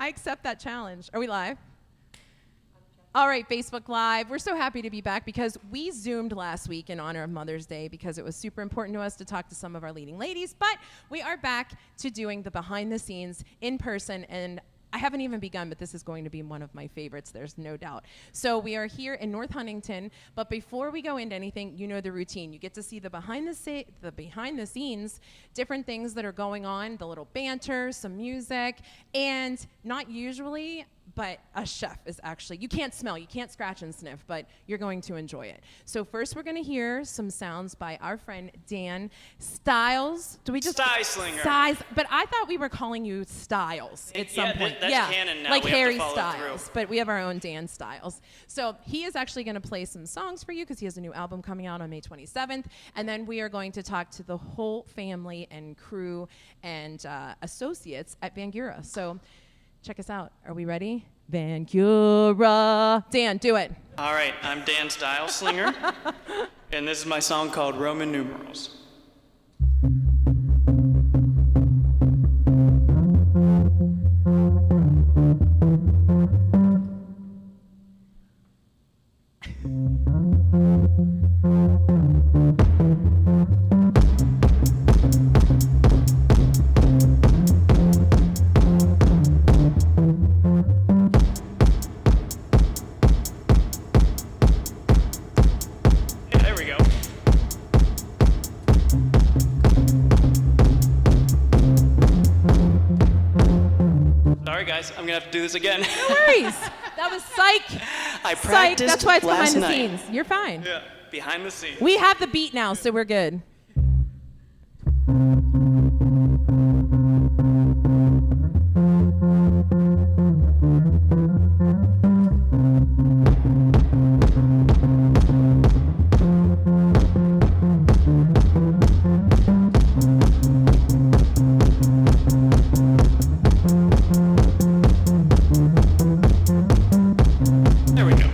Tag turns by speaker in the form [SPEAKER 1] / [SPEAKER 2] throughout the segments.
[SPEAKER 1] accept that challenge. Are we live? All right, Facebook Live. We're so happy to be back because we Zoomed last week in honor of Mother's Day because it was super important to us to talk to some of our leading ladies. But we are back to doing the behind the scenes in person, and I haven't even begun, but this is going to be one of my favorites, there's no doubt. So we are here in North Huntington, but before we go into anything, you know the routine. You get to see the behind the scenes, different things that are going on, the little banter, some music, and not usually, but a chef is actually, you can't smell, you can't scratch and sniff, but you're going to enjoy it. So first we're gonna hear some sounds by our friend Dan Stys. Do we just?
[SPEAKER 2] Styslinger.
[SPEAKER 1] Stys, but I thought we were calling you Styles at some point.
[SPEAKER 2] That's canon now.
[SPEAKER 1] Like
[SPEAKER 2] we
[SPEAKER 1] Harry
[SPEAKER 2] have to follow
[SPEAKER 1] Styles,
[SPEAKER 2] through.
[SPEAKER 1] but we have our own Dan Stys. So he is actually gonna play some songs for you because he has a new album coming out on May 27th, and then we are going to talk to the whole family and crew and associates at Vangura. So check us out. Are we ready? Vangura. Dan, do it.
[SPEAKER 2] All right, I'm Dan Styslinger, and this is my song called Roman Numerals. Sorry guys, I'm gonna have to do this again.
[SPEAKER 1] No worries. That was psych.
[SPEAKER 2] I
[SPEAKER 1] Psych.
[SPEAKER 2] practiced
[SPEAKER 1] That's why it's
[SPEAKER 2] last
[SPEAKER 1] behind the
[SPEAKER 2] night.
[SPEAKER 1] scenes. You're fine.
[SPEAKER 2] Yeah, behind the scenes.
[SPEAKER 1] We have the beat now, so we're good.
[SPEAKER 2] There we go.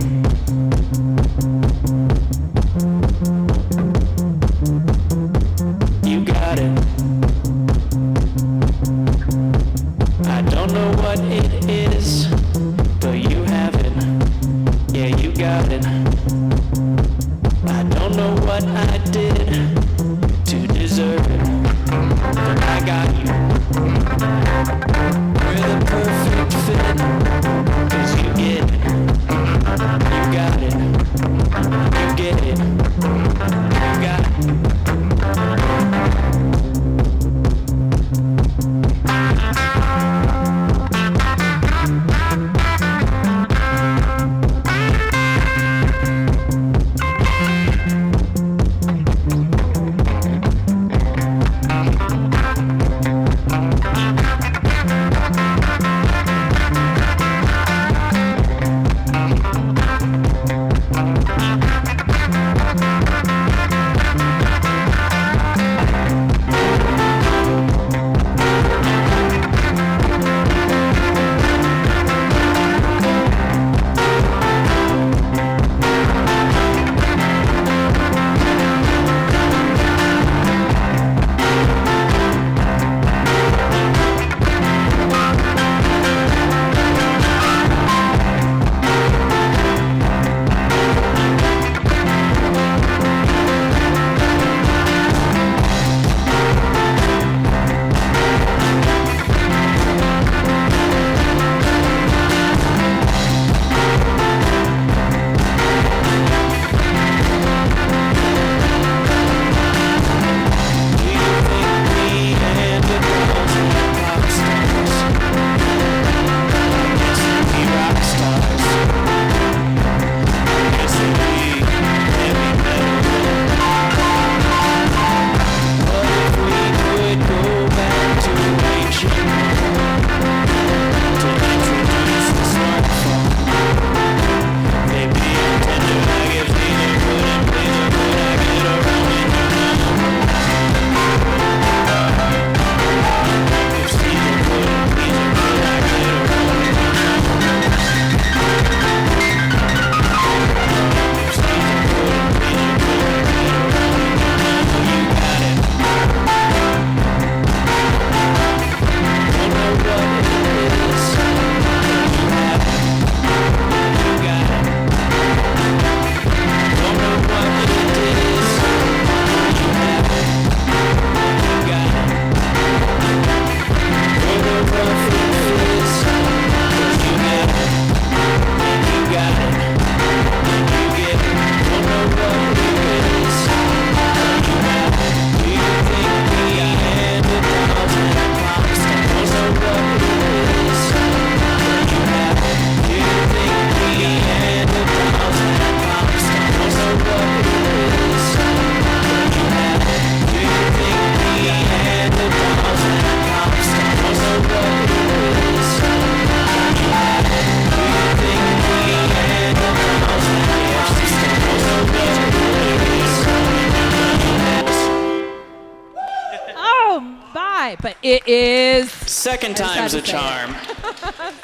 [SPEAKER 1] but it is.
[SPEAKER 2] Second time's a charm.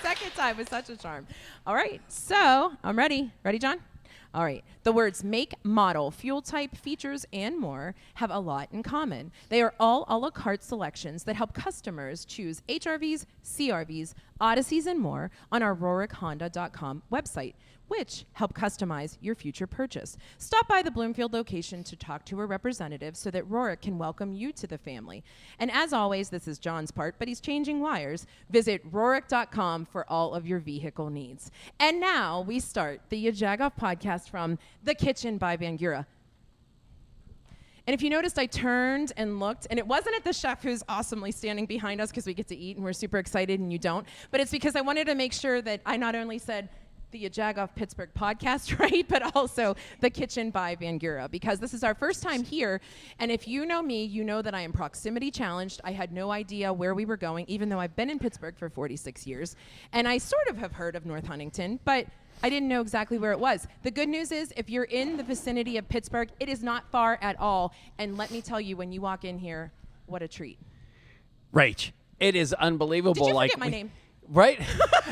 [SPEAKER 1] Second time was such a charm. All right, so I'm ready. Ready, John? All right. The words make, model, fuel type, features, and more have a lot in common. They are all a la carte selections that help customers choose HRVs, CRVs, Odysseys, and more on our RorickHonda.com website, which help customize your future purchase. Stop by the Bloomfield location to talk to a representative so that Rorick can welcome you to the family. And as always, this is John's part, but he's changing wires. Visit Rorick.com for all of your vehicle needs. And now we start the YaJagoff Podcast from The Kitchen by Vangura. And if you noticed, I turned and looked, and it wasn't at the chef who's awesomely standing behind us because we get to eat and we're super excited and you don't, but it's because I wanted to make sure that I not only said the YaJagoff Pittsburgh podcast, right? But also The Kitchen by Vangura, because this is our first time here. And if you know me, you know that I am proximity challenged. I had no idea where we were going, even though I've been in Pittsburgh for 46 years. And I sort of have heard of North Huntington, but I didn't know exactly where it was. The good news is if you're in the vicinity of Pittsburgh, it is not far at all. And let me tell you, when you walk in here, what a treat.
[SPEAKER 3] Rach, it is unbelievable.
[SPEAKER 1] Did you forget my name?
[SPEAKER 3] Right?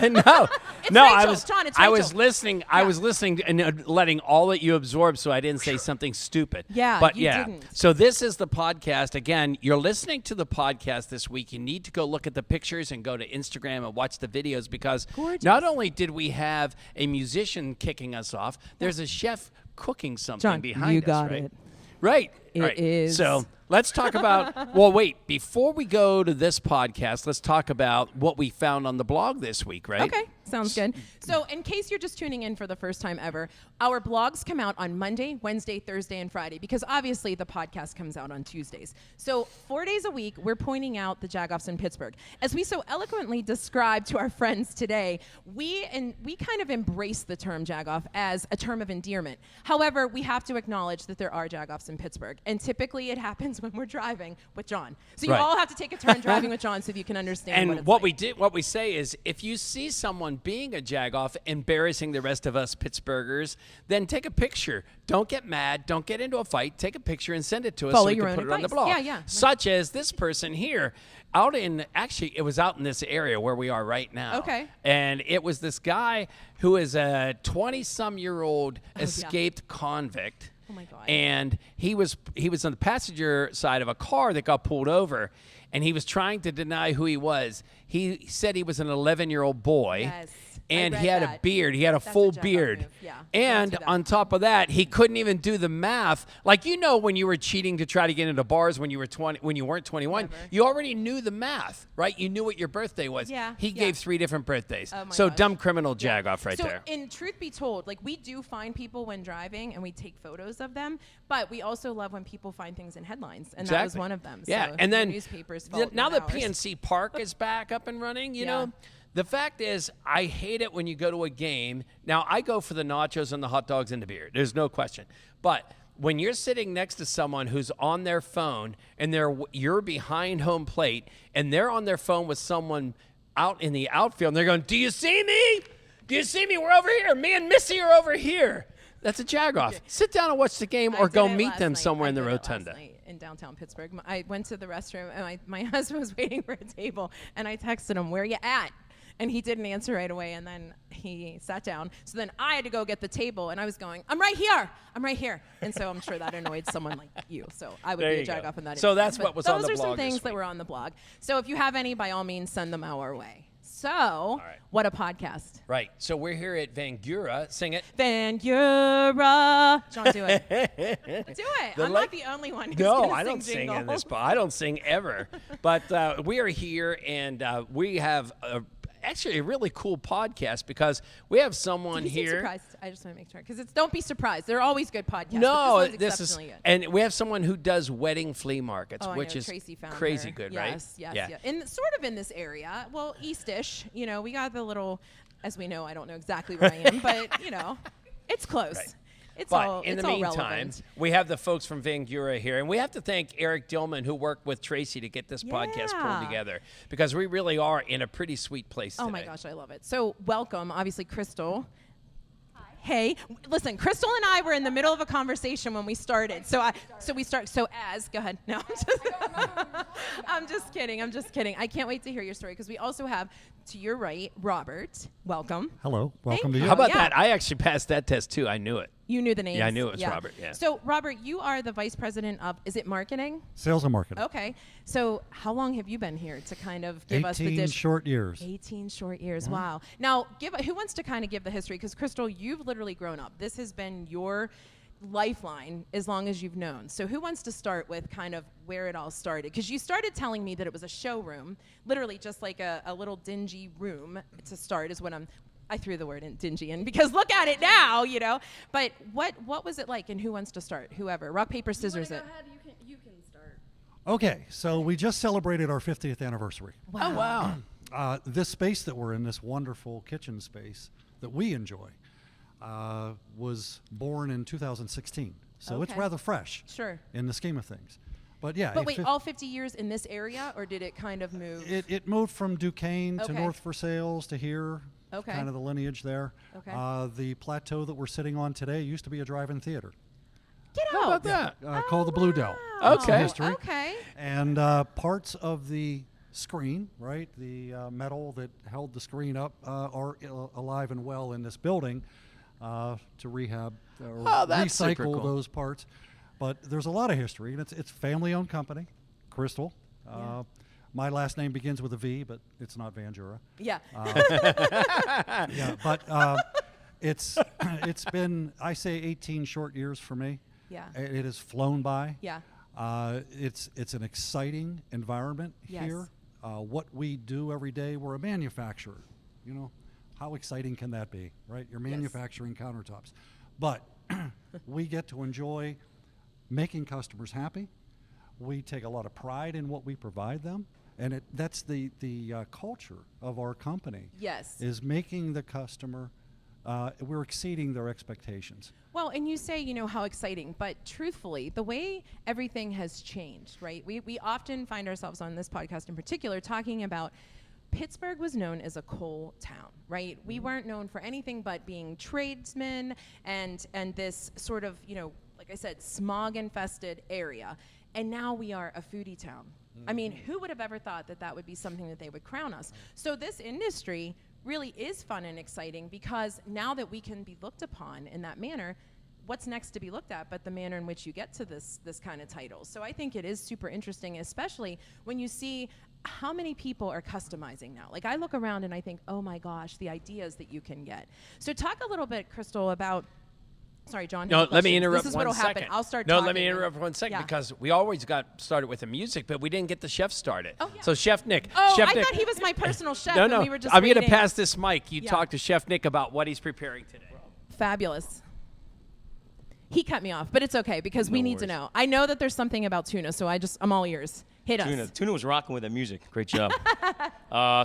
[SPEAKER 3] No,
[SPEAKER 1] It's
[SPEAKER 3] no.
[SPEAKER 1] Rachel. John, it's
[SPEAKER 3] I
[SPEAKER 1] Rachel.
[SPEAKER 3] was listening. I was listening and letting all that you absorb, so I didn't say something stupid.
[SPEAKER 1] Yeah,
[SPEAKER 3] but
[SPEAKER 1] you
[SPEAKER 3] yeah.
[SPEAKER 1] didn't.
[SPEAKER 3] So this is the podcast. Again, you're listening to the podcast this week. You need to go look at the pictures and go to Instagram and watch the videos because
[SPEAKER 1] Gorgeous.
[SPEAKER 3] not only did we have a musician kicking us off, there's a chef cooking something
[SPEAKER 1] John,
[SPEAKER 3] behind
[SPEAKER 1] you
[SPEAKER 3] us.
[SPEAKER 1] got
[SPEAKER 3] Right?
[SPEAKER 1] it.
[SPEAKER 3] Right.
[SPEAKER 1] It
[SPEAKER 3] right.
[SPEAKER 1] is.
[SPEAKER 3] So let's talk about, well, wait, before we go to this podcast, let's talk about what we found on the blog this week, right?
[SPEAKER 1] Okay, sounds good. So in case you're just tuning in for the first time ever, our blogs come out on Monday, Wednesday, Thursday, and Friday, because obviously the podcast comes out on Tuesdays. So 4 days a week, we're pointing out the Jagoffs in Pittsburgh. As we so eloquently described to our friends today, we kind of embrace the term Jagoff as a term of endearment. However, we have to acknowledge that there are Jagoffs in Pittsburgh, and typically it happens when we're driving with John. So you
[SPEAKER 3] Right.
[SPEAKER 1] all have to take a turn driving with John so that you can understand
[SPEAKER 3] And
[SPEAKER 1] what it's like.
[SPEAKER 3] what we say is, if you see someone being a Jagoff embarrassing the rest of us Pittsburghers, then take a picture. Don't get mad. Don't get into a fight. Take a picture and send it to us
[SPEAKER 1] Follow
[SPEAKER 3] so we
[SPEAKER 1] your
[SPEAKER 3] can
[SPEAKER 1] own
[SPEAKER 3] put it on the
[SPEAKER 1] advice.
[SPEAKER 3] blog.
[SPEAKER 1] Yeah, yeah.
[SPEAKER 3] Such as this person here, it was out in this area where we are right now.
[SPEAKER 1] Okay.
[SPEAKER 3] And it was this guy who is a 20-some-year-old
[SPEAKER 1] yeah.
[SPEAKER 3] escaped convict.
[SPEAKER 1] Oh my God.
[SPEAKER 3] And he was on the passenger side of a car that got pulled over, and he was trying to deny who he was. He said he was an 11-year-old boy.
[SPEAKER 1] Yes, I
[SPEAKER 3] And
[SPEAKER 1] read
[SPEAKER 3] he had a
[SPEAKER 1] that.
[SPEAKER 3] beard. He had a
[SPEAKER 1] That's
[SPEAKER 3] full
[SPEAKER 1] a Jagoff
[SPEAKER 3] beard.
[SPEAKER 1] move. Yeah,
[SPEAKER 3] And
[SPEAKER 1] don't do that.
[SPEAKER 3] on top of that, he couldn't even do the math. Like, when you were cheating to try to get into bars when you were 20, when you weren't 21,
[SPEAKER 1] Never.
[SPEAKER 3] you already knew the math, right? You knew what your birthday was.
[SPEAKER 1] Yeah,
[SPEAKER 3] He
[SPEAKER 1] yeah.
[SPEAKER 3] gave 3 different birthdays.
[SPEAKER 1] Oh my
[SPEAKER 3] So
[SPEAKER 1] gosh.
[SPEAKER 3] dumb criminal Jagoff right
[SPEAKER 1] so
[SPEAKER 3] there.
[SPEAKER 1] in truth be told, like we do find people when driving and we take photos of them, but we also love when people find things in headlines, and that was one of them.
[SPEAKER 3] Yeah,
[SPEAKER 1] so
[SPEAKER 3] and
[SPEAKER 1] the
[SPEAKER 3] then
[SPEAKER 1] newspapers
[SPEAKER 3] now
[SPEAKER 1] fault,
[SPEAKER 3] the
[SPEAKER 1] not ours.
[SPEAKER 3] PNC Park is back up and running. You
[SPEAKER 1] Yeah.
[SPEAKER 3] know, the fact is, I hate it when you go to a game. Now I go for the nachos and the hot dogs and the beer. There's no question, but when you're sitting next to someone who's on their phone and you're behind home plate and they're on their phone with someone out in the outfield and they're going, "Do you see me? Do you see me? We're over here. Me and Missy are over here." That's a Jagoff. Sit down and watch the game
[SPEAKER 1] I
[SPEAKER 3] or
[SPEAKER 1] did
[SPEAKER 3] go
[SPEAKER 1] it
[SPEAKER 3] meet
[SPEAKER 1] last
[SPEAKER 3] them
[SPEAKER 1] night.
[SPEAKER 3] somewhere in the
[SPEAKER 1] I did it last
[SPEAKER 3] rotunda.
[SPEAKER 1] night in downtown Pittsburgh. I went to the restroom and my husband was waiting for a table, and I texted him, "Where you at?" And he didn't answer right away, and then he sat down. So then I had to go get the table, and I was going, "I'm right here. I'm right here." And so I'm sure that annoyed someone like you. So I would
[SPEAKER 3] There
[SPEAKER 1] be a
[SPEAKER 3] you go.
[SPEAKER 1] Jagoff in that
[SPEAKER 3] So
[SPEAKER 1] instance.
[SPEAKER 3] that's
[SPEAKER 1] But
[SPEAKER 3] what was on the
[SPEAKER 1] those are some
[SPEAKER 3] blog this
[SPEAKER 1] things that
[SPEAKER 3] week.
[SPEAKER 1] were on the blog. So if you have any, by all means, send them our way. So what a podcast.
[SPEAKER 3] Right. So we're here at Vangura. Sing it.
[SPEAKER 1] Vangura. John, do it. Do it. I'm not the only one who's
[SPEAKER 3] No,
[SPEAKER 1] gonna
[SPEAKER 3] I don't sing in
[SPEAKER 1] jingles.
[SPEAKER 3] this. I don't sing ever. But we are here, and we have actually a really cool podcast because we have someone
[SPEAKER 1] Did you
[SPEAKER 3] here.
[SPEAKER 1] seem surprised? I just want to make sure, because don't be surprised. They're always good podcasts.
[SPEAKER 3] No,
[SPEAKER 1] but this
[SPEAKER 3] this
[SPEAKER 1] one's
[SPEAKER 3] is,
[SPEAKER 1] exceptionally good.
[SPEAKER 3] and we have someone who does wedding flea markets,
[SPEAKER 1] Oh, I
[SPEAKER 3] which
[SPEAKER 1] know.
[SPEAKER 3] is
[SPEAKER 1] Tracy found
[SPEAKER 3] crazy
[SPEAKER 1] her.
[SPEAKER 3] good,
[SPEAKER 1] yes,
[SPEAKER 3] right?
[SPEAKER 1] Yes, yes. In sort of in this area, well, Eastish. You know, we got the little, as we know, I don't know exactly where I am, but you know, it's close.
[SPEAKER 3] Right.
[SPEAKER 1] It's
[SPEAKER 3] But
[SPEAKER 1] all.
[SPEAKER 3] in
[SPEAKER 1] it's
[SPEAKER 3] the
[SPEAKER 1] all
[SPEAKER 3] meantime,
[SPEAKER 1] relevant.
[SPEAKER 3] we have the folks from Vangura here, and we have to thank Eric Dillman, who worked with Tracy to get this podcast pulled
[SPEAKER 1] Yeah.
[SPEAKER 3] together, because we really are in a pretty sweet place today.
[SPEAKER 1] Oh my gosh, I love it. So welcome, obviously, Crystal. Hey, listen, Crystal and I were in the middle of a conversation when we started. So go ahead. No, I'm just kidding. I can't wait to hear your story because we also have, to your right, Robert. Welcome.
[SPEAKER 4] Hello. Welcome to you.
[SPEAKER 3] How about that? I actually passed that test too. I knew it.
[SPEAKER 1] You knew the name.
[SPEAKER 3] Yeah, I knew it was Robert. Yeah.
[SPEAKER 1] So, Robert, you are the vice president of, is it marketing?
[SPEAKER 4] Sales and marketing.
[SPEAKER 1] Okay. So, how long have you been here to kind of give us the
[SPEAKER 4] 18
[SPEAKER 1] dish?
[SPEAKER 4] short years.
[SPEAKER 1] 18 short years. Wow. Now, who wants to kind of give the history? Because, Crystal, you've literally grown up. This has been your lifeline as long as you've known. So, who wants to start with kind of where it all started? Because you started telling me that it was a showroom, literally just like a little dingy room to start is what I threw the word in dingy in because look at it now, you know. But what was it like, and who wants to start? Whoever. Rock, paper, scissors.
[SPEAKER 5] Go ahead. You can start.
[SPEAKER 4] Okay, so we just celebrated our 50th anniversary.
[SPEAKER 1] Wow.
[SPEAKER 3] Oh, wow.
[SPEAKER 4] This space that we're in, this wonderful kitchen space that we enjoy, was born in 2016. So it's
[SPEAKER 1] Okay.
[SPEAKER 4] rather fresh
[SPEAKER 1] Sure.
[SPEAKER 4] in the scheme of things. But yeah,
[SPEAKER 1] But wait, all 50 years in this area, or did it kind of move?
[SPEAKER 4] it moved from Duquesne to
[SPEAKER 1] Okay.
[SPEAKER 4] North Versailles to here.
[SPEAKER 1] Okay.
[SPEAKER 4] Kind of the lineage there.
[SPEAKER 1] Okay.
[SPEAKER 4] The plateau that we're sitting on today used to be a drive-in theater
[SPEAKER 1] Get
[SPEAKER 3] How
[SPEAKER 1] out.
[SPEAKER 3] about that?
[SPEAKER 4] called the Blue Dell.
[SPEAKER 1] Wow.
[SPEAKER 4] That's the
[SPEAKER 3] Okay.
[SPEAKER 4] history.
[SPEAKER 1] Okay.
[SPEAKER 4] And parts of the screen, right, the metal that held the screen up are alive and well in this building to rehab or
[SPEAKER 3] Oh, that's super
[SPEAKER 4] recycle
[SPEAKER 3] cool.
[SPEAKER 4] those parts. But there's a lot of history, and it's family-owned company, Crystal.
[SPEAKER 1] Yeah.
[SPEAKER 4] My last name begins with a V, but it's not Vangura.
[SPEAKER 1] Yeah.
[SPEAKER 4] Yeah, but it's been, I say, 18 short years for me.
[SPEAKER 1] Yeah.
[SPEAKER 4] It has flown by.
[SPEAKER 1] Yeah.
[SPEAKER 4] It's an exciting environment
[SPEAKER 1] Yes.
[SPEAKER 4] here. What we do every day, we're a manufacturer. You know, how exciting can that be, right? You're manufacturing countertops. But we get to enjoy making customers happy. We take a lot of pride in what we provide them. And that's the culture of our company.
[SPEAKER 1] Yes.
[SPEAKER 4] Is making the customer, we're exceeding their expectations.
[SPEAKER 1] Well, and you say, you know, how exciting, but truthfully, the way everything has changed, right? We often find ourselves on this podcast in particular talking about Pittsburgh was known as a coal town, right? We weren't known for anything but being tradesmen and this sort of, you know, like I said, smog-infested area. And now we are a foodie town. I mean, who would have ever thought that that would be something that they would crown us? So this industry really is fun and exciting because now that we can be looked upon in that manner, what's next to be looked at but the manner in which you get to this kind of title? So I think it is super interesting, especially when you see how many people are customizing now. Like I look around and I think, oh my gosh, the ideas that you can get. So talk a little bit, Crystal, about. Sorry, John.
[SPEAKER 3] No, let me interrupt
[SPEAKER 1] This is
[SPEAKER 3] one
[SPEAKER 1] what'll happen.
[SPEAKER 3] second.
[SPEAKER 1] I'll start
[SPEAKER 3] No,
[SPEAKER 1] talking.
[SPEAKER 3] let me interrupt for 1 second
[SPEAKER 1] Yeah.
[SPEAKER 3] because we always got started with the music, but we didn't get the chef started.
[SPEAKER 1] Oh, yeah.
[SPEAKER 3] So Chef Nick.
[SPEAKER 1] Oh,
[SPEAKER 3] Chef
[SPEAKER 1] I
[SPEAKER 3] Nick.
[SPEAKER 1] thought he was my personal chef.
[SPEAKER 3] No,
[SPEAKER 1] and
[SPEAKER 3] no.
[SPEAKER 1] we were just
[SPEAKER 3] I'm going to
[SPEAKER 1] waiting.
[SPEAKER 3] pass this mic. You
[SPEAKER 1] Yeah.
[SPEAKER 3] talk to Chef Nick about what he's preparing today.
[SPEAKER 1] Fabulous. He cut me off, but it's okay because we need to know. I know that there's something about tuna, so I'm all ears. Hit us.
[SPEAKER 5] Tuna was rocking with the music. Great job.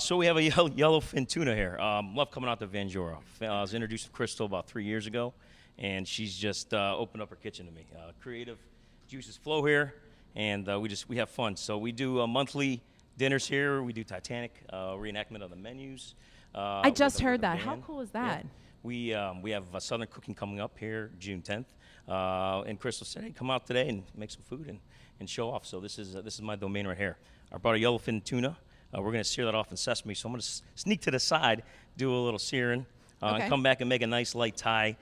[SPEAKER 5] So we have a yellowfin tuna here. Love coming out to Vangura. I was introduced to Crystal about 3 years ago, and she's just opened up her kitchen to me. Creative juices flow here, and we have fun. So we do monthly dinners here. We do Titanic reenactment of the menus.
[SPEAKER 1] I just
[SPEAKER 5] with
[SPEAKER 1] heard
[SPEAKER 5] the
[SPEAKER 1] that. How
[SPEAKER 5] band.
[SPEAKER 1] cool is
[SPEAKER 5] Yeah.
[SPEAKER 1] that?
[SPEAKER 5] We have Southern Cooking coming up here June 10th, and Crystal said, "Hey, come out today and make some food and show off." So this is my domain right here. I brought a yellowfin tuna. We're gonna sear that off in sesame. So I'm gonna sneak to the side, do a little searing,
[SPEAKER 1] Okay.
[SPEAKER 5] and come back and make a nice light Thai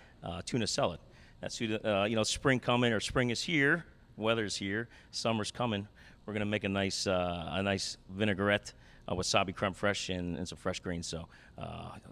[SPEAKER 5] tuna salad. That's spring coming, or spring is here, weather's here, summer's coming. We're gonna make a nice vinaigrette. Wasabi creme fraiche and some fresh greens. So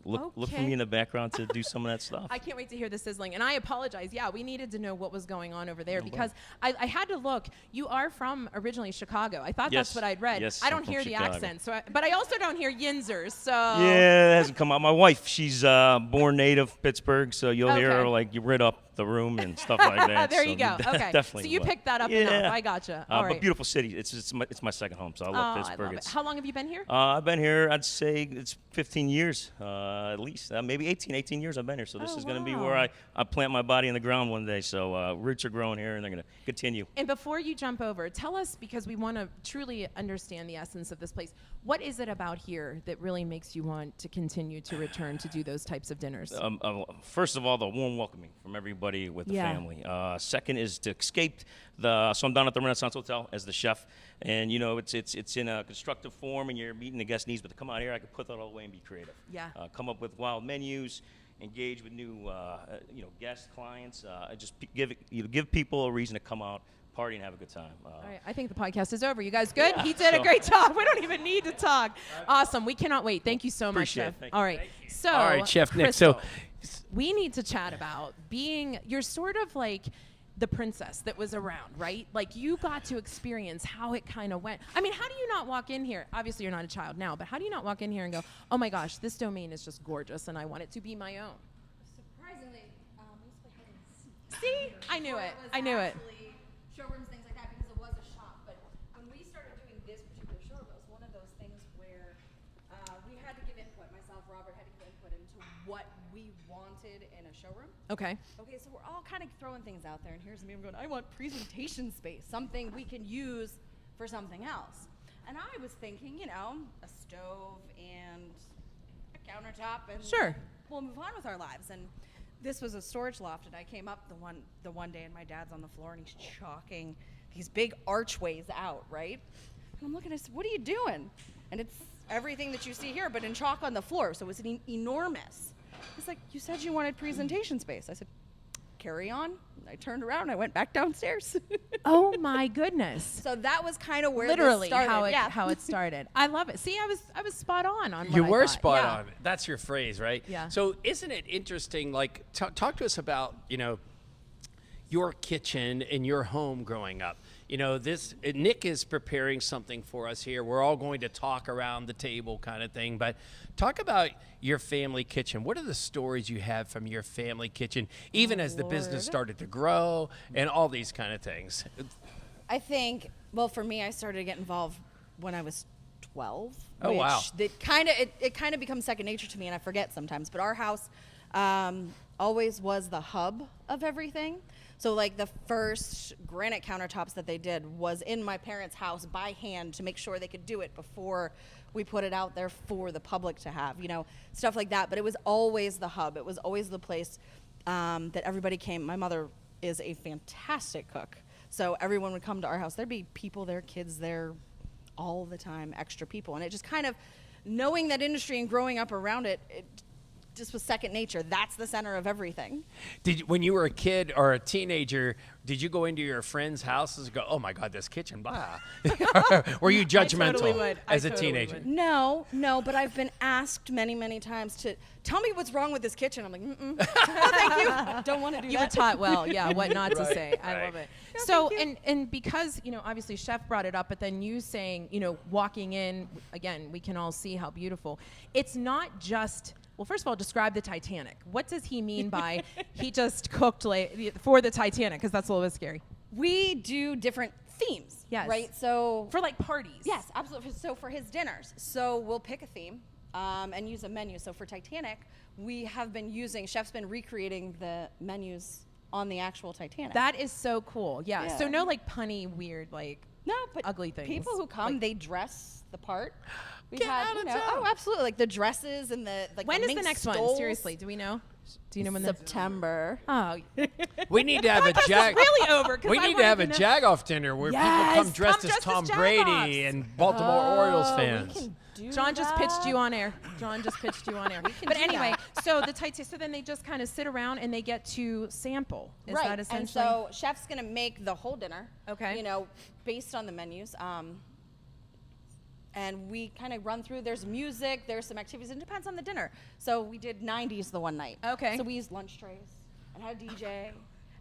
[SPEAKER 5] look for
[SPEAKER 1] Okay.
[SPEAKER 5] me in the background to do some of that stuff.
[SPEAKER 1] I can't wait to hear the sizzling. And I apologize. Yeah, we needed to know what was going on over there because I had to look. You are from originally Chicago. I thought
[SPEAKER 5] Yes.
[SPEAKER 1] that's what I'd read.
[SPEAKER 5] Yes,
[SPEAKER 1] I
[SPEAKER 5] I'm
[SPEAKER 1] don't
[SPEAKER 5] from
[SPEAKER 1] hear the
[SPEAKER 5] Chicago.
[SPEAKER 1] accent, but I also don't hear Yinzers. So
[SPEAKER 5] Yeah, it hasn't come out. My wife, she's born native Pittsburgh, so you'll hear her
[SPEAKER 1] Okay.
[SPEAKER 5] like you rid up the room and stuff like that.
[SPEAKER 1] there
[SPEAKER 5] so
[SPEAKER 1] you go. Okay,
[SPEAKER 5] definitely.
[SPEAKER 1] so you
[SPEAKER 5] will.
[SPEAKER 1] picked that up
[SPEAKER 5] Yeah.
[SPEAKER 1] enough. I gotcha. All right.
[SPEAKER 5] But beautiful city. It's my second home, so I love
[SPEAKER 1] Oh, I
[SPEAKER 5] Pittsburgh.
[SPEAKER 1] love it. How long have you been here?
[SPEAKER 5] I've been here, I'd say it's 15 years. years, at least. Maybe 18 years I've been here. So this
[SPEAKER 1] Oh,
[SPEAKER 5] is going to be
[SPEAKER 1] wow.
[SPEAKER 5] where I plant my body in the ground one day. So roots are growing here, and they're going to continue.
[SPEAKER 1] And before you jump over, tell us, because we want to truly understand the essence of this place, what is it about here that really makes you want to continue to return to do those types of dinners?
[SPEAKER 5] First of all, the warm welcoming from everybody with the
[SPEAKER 1] Yeah.
[SPEAKER 5] family. Second is to escape so I'm down at the Renaissance Hotel as the chef, and it's in a constructive form, and you're meeting the guest needs. But to come out here, I could put that all away and be creative.
[SPEAKER 1] Yeah.
[SPEAKER 5] Come up with wild menus, engage with new guests, clients. Just give people a reason to come out, party, and have a good time.
[SPEAKER 1] All right, I think the podcast is over. You guys good? He did a
[SPEAKER 5] So-
[SPEAKER 1] great job. We don't even need to talk. Awesome. We cannot wait. Thank you so much,
[SPEAKER 5] Appreciate it.
[SPEAKER 1] Chef.
[SPEAKER 5] Thank you.
[SPEAKER 1] All right. So,
[SPEAKER 3] All right, Chef Nick. So,
[SPEAKER 1] Crystal, we need to chat about you're sort of like the princess that was around, right? Like you got to experience how it kind of went. I mean, how do you not walk in here? Obviously, you're not a child now, but how do you not walk in here and go, oh my gosh, this domain is just gorgeous and I want it to be my own?
[SPEAKER 6] Surprisingly, we used to play hide and seek.
[SPEAKER 1] See? I knew
[SPEAKER 6] Before
[SPEAKER 1] it.
[SPEAKER 6] was
[SPEAKER 1] I knew it.
[SPEAKER 6] actually showrooms, things like that, because it was a shop. But when we started doing this particular showroom, it was one of those things where we had to give input. Myself, Robert had to give input into what we wanted in a showroom.
[SPEAKER 1] Okay.
[SPEAKER 6] Okay, so we're all kind of throwing things out there, and here's me going, I want presentation space, something we can use for something else. And I was thinking, a stove and a countertop, and
[SPEAKER 1] Sure.
[SPEAKER 6] we'll move on with our lives. And this was a storage loft, and I came up the one day, and my dad's on the floor, and he's chalking these big archways out, right? And I'm looking, I said, what are you doing? And it's everything that you see here, but in chalk on the floor, so it was enormous. He's like, you said you wanted presentation space. I said, carry on. And I turned around and I went back downstairs.
[SPEAKER 1] Oh my goodness.
[SPEAKER 6] So that was kind of where
[SPEAKER 1] Literally
[SPEAKER 6] this started.
[SPEAKER 1] how it started. I love it. See, I was spot on what
[SPEAKER 3] you
[SPEAKER 1] I
[SPEAKER 3] were
[SPEAKER 1] thought.
[SPEAKER 3] spot
[SPEAKER 1] Yeah.
[SPEAKER 3] on. That's your phrase, right?
[SPEAKER 1] Yeah.
[SPEAKER 3] So isn't it interesting? Like, talk to us about your kitchen in your home growing up. Nick is preparing something for us here. We're all going to talk around the table kind of thing, but talk about your family kitchen. What are the stories you have from your family kitchen, even as the business started to grow and all these kind of things?
[SPEAKER 6] I think, well, for me, I started to get involved when I was 12.
[SPEAKER 3] Oh, wow.
[SPEAKER 6] It kind of becomes second nature to me, and I forget sometimes. But our house always was the hub of everything. So, like, the first granite countertops that they did was in my parents' house by hand to make sure they could do it before we put it out there for the public to have, stuff like that. But it was always the hub. It was always the place that everybody came. My mother is a fantastic cook. So everyone would come to our house. There'd be people there, kids there all the time, extra people. And it just kind of, knowing that industry and growing up around it, it just was second nature. That's the center of everything.
[SPEAKER 3] When you were a kid or a teenager, did you go into your friends' houses and go, oh my God, this kitchen, blah? Were you judgmental
[SPEAKER 1] totally would.
[SPEAKER 3] as
[SPEAKER 1] I
[SPEAKER 3] a
[SPEAKER 1] totally
[SPEAKER 3] teenager?
[SPEAKER 1] would.
[SPEAKER 6] No, but I've been asked many, many times to tell me what's wrong with this kitchen. I'm like, no, thank you. Don't want to do
[SPEAKER 1] You were
[SPEAKER 6] that.
[SPEAKER 1] taught well, yeah, what not to say. I
[SPEAKER 3] right.
[SPEAKER 1] love it.
[SPEAKER 6] No,
[SPEAKER 1] So,
[SPEAKER 6] thank
[SPEAKER 1] and because, obviously Chef brought it up, but then you saying, walking in, again, we can all see how beautiful. It's not just, well, first of all, describe the Titanic. What does he mean by he just cooked for the Titanic? Because that's a little bit scary.
[SPEAKER 6] We do different themes,
[SPEAKER 1] Yes.
[SPEAKER 6] right? So
[SPEAKER 1] For like parties.
[SPEAKER 6] yes, absolutely. So for his dinners, so we'll pick a theme and use a menu. So for Titanic, Chef's been recreating the menus on the actual Titanic.
[SPEAKER 1] That is so cool. Yeah.
[SPEAKER 6] Yeah.
[SPEAKER 1] So no like punny, weird, like
[SPEAKER 6] no, but
[SPEAKER 1] ugly things.
[SPEAKER 6] people who come,
[SPEAKER 1] Like-
[SPEAKER 6] they dress the part. We
[SPEAKER 3] Get
[SPEAKER 6] had,
[SPEAKER 3] out of
[SPEAKER 6] you know,
[SPEAKER 3] town.
[SPEAKER 6] oh, absolutely, like the dresses and the like.
[SPEAKER 1] when
[SPEAKER 6] the
[SPEAKER 1] is the
[SPEAKER 6] mink
[SPEAKER 1] next one?
[SPEAKER 6] stoles.
[SPEAKER 1] Seriously, do we know? Do you know when the
[SPEAKER 6] September.
[SPEAKER 1] Oh,
[SPEAKER 3] We need to have a Jag.
[SPEAKER 1] really over. 'cause
[SPEAKER 3] We
[SPEAKER 1] I
[SPEAKER 3] need to have a
[SPEAKER 1] wanted to know.
[SPEAKER 3] JaGoff dinner where people
[SPEAKER 1] Yes,
[SPEAKER 3] come dressed
[SPEAKER 1] come
[SPEAKER 3] as
[SPEAKER 1] dressed
[SPEAKER 3] Tom
[SPEAKER 1] as
[SPEAKER 3] Brady
[SPEAKER 1] JaGoffs.
[SPEAKER 3] and Baltimore Orioles fans.
[SPEAKER 1] John just pitched you on air. John just pitched you on air. But
[SPEAKER 6] do
[SPEAKER 1] anyway,
[SPEAKER 6] that.
[SPEAKER 1] so the Titanic. So then they just kind of sit around and they get to sample. Is
[SPEAKER 6] Right,
[SPEAKER 1] that essentially?
[SPEAKER 6] and so chef's gonna make the whole dinner.
[SPEAKER 1] Okay.
[SPEAKER 6] You know, based on the menus. And we kind of run through. There's music. There's some activities. It depends on the dinner. So we did 90s the one night.
[SPEAKER 1] Okay.
[SPEAKER 6] So we used lunch trays and had a DJ,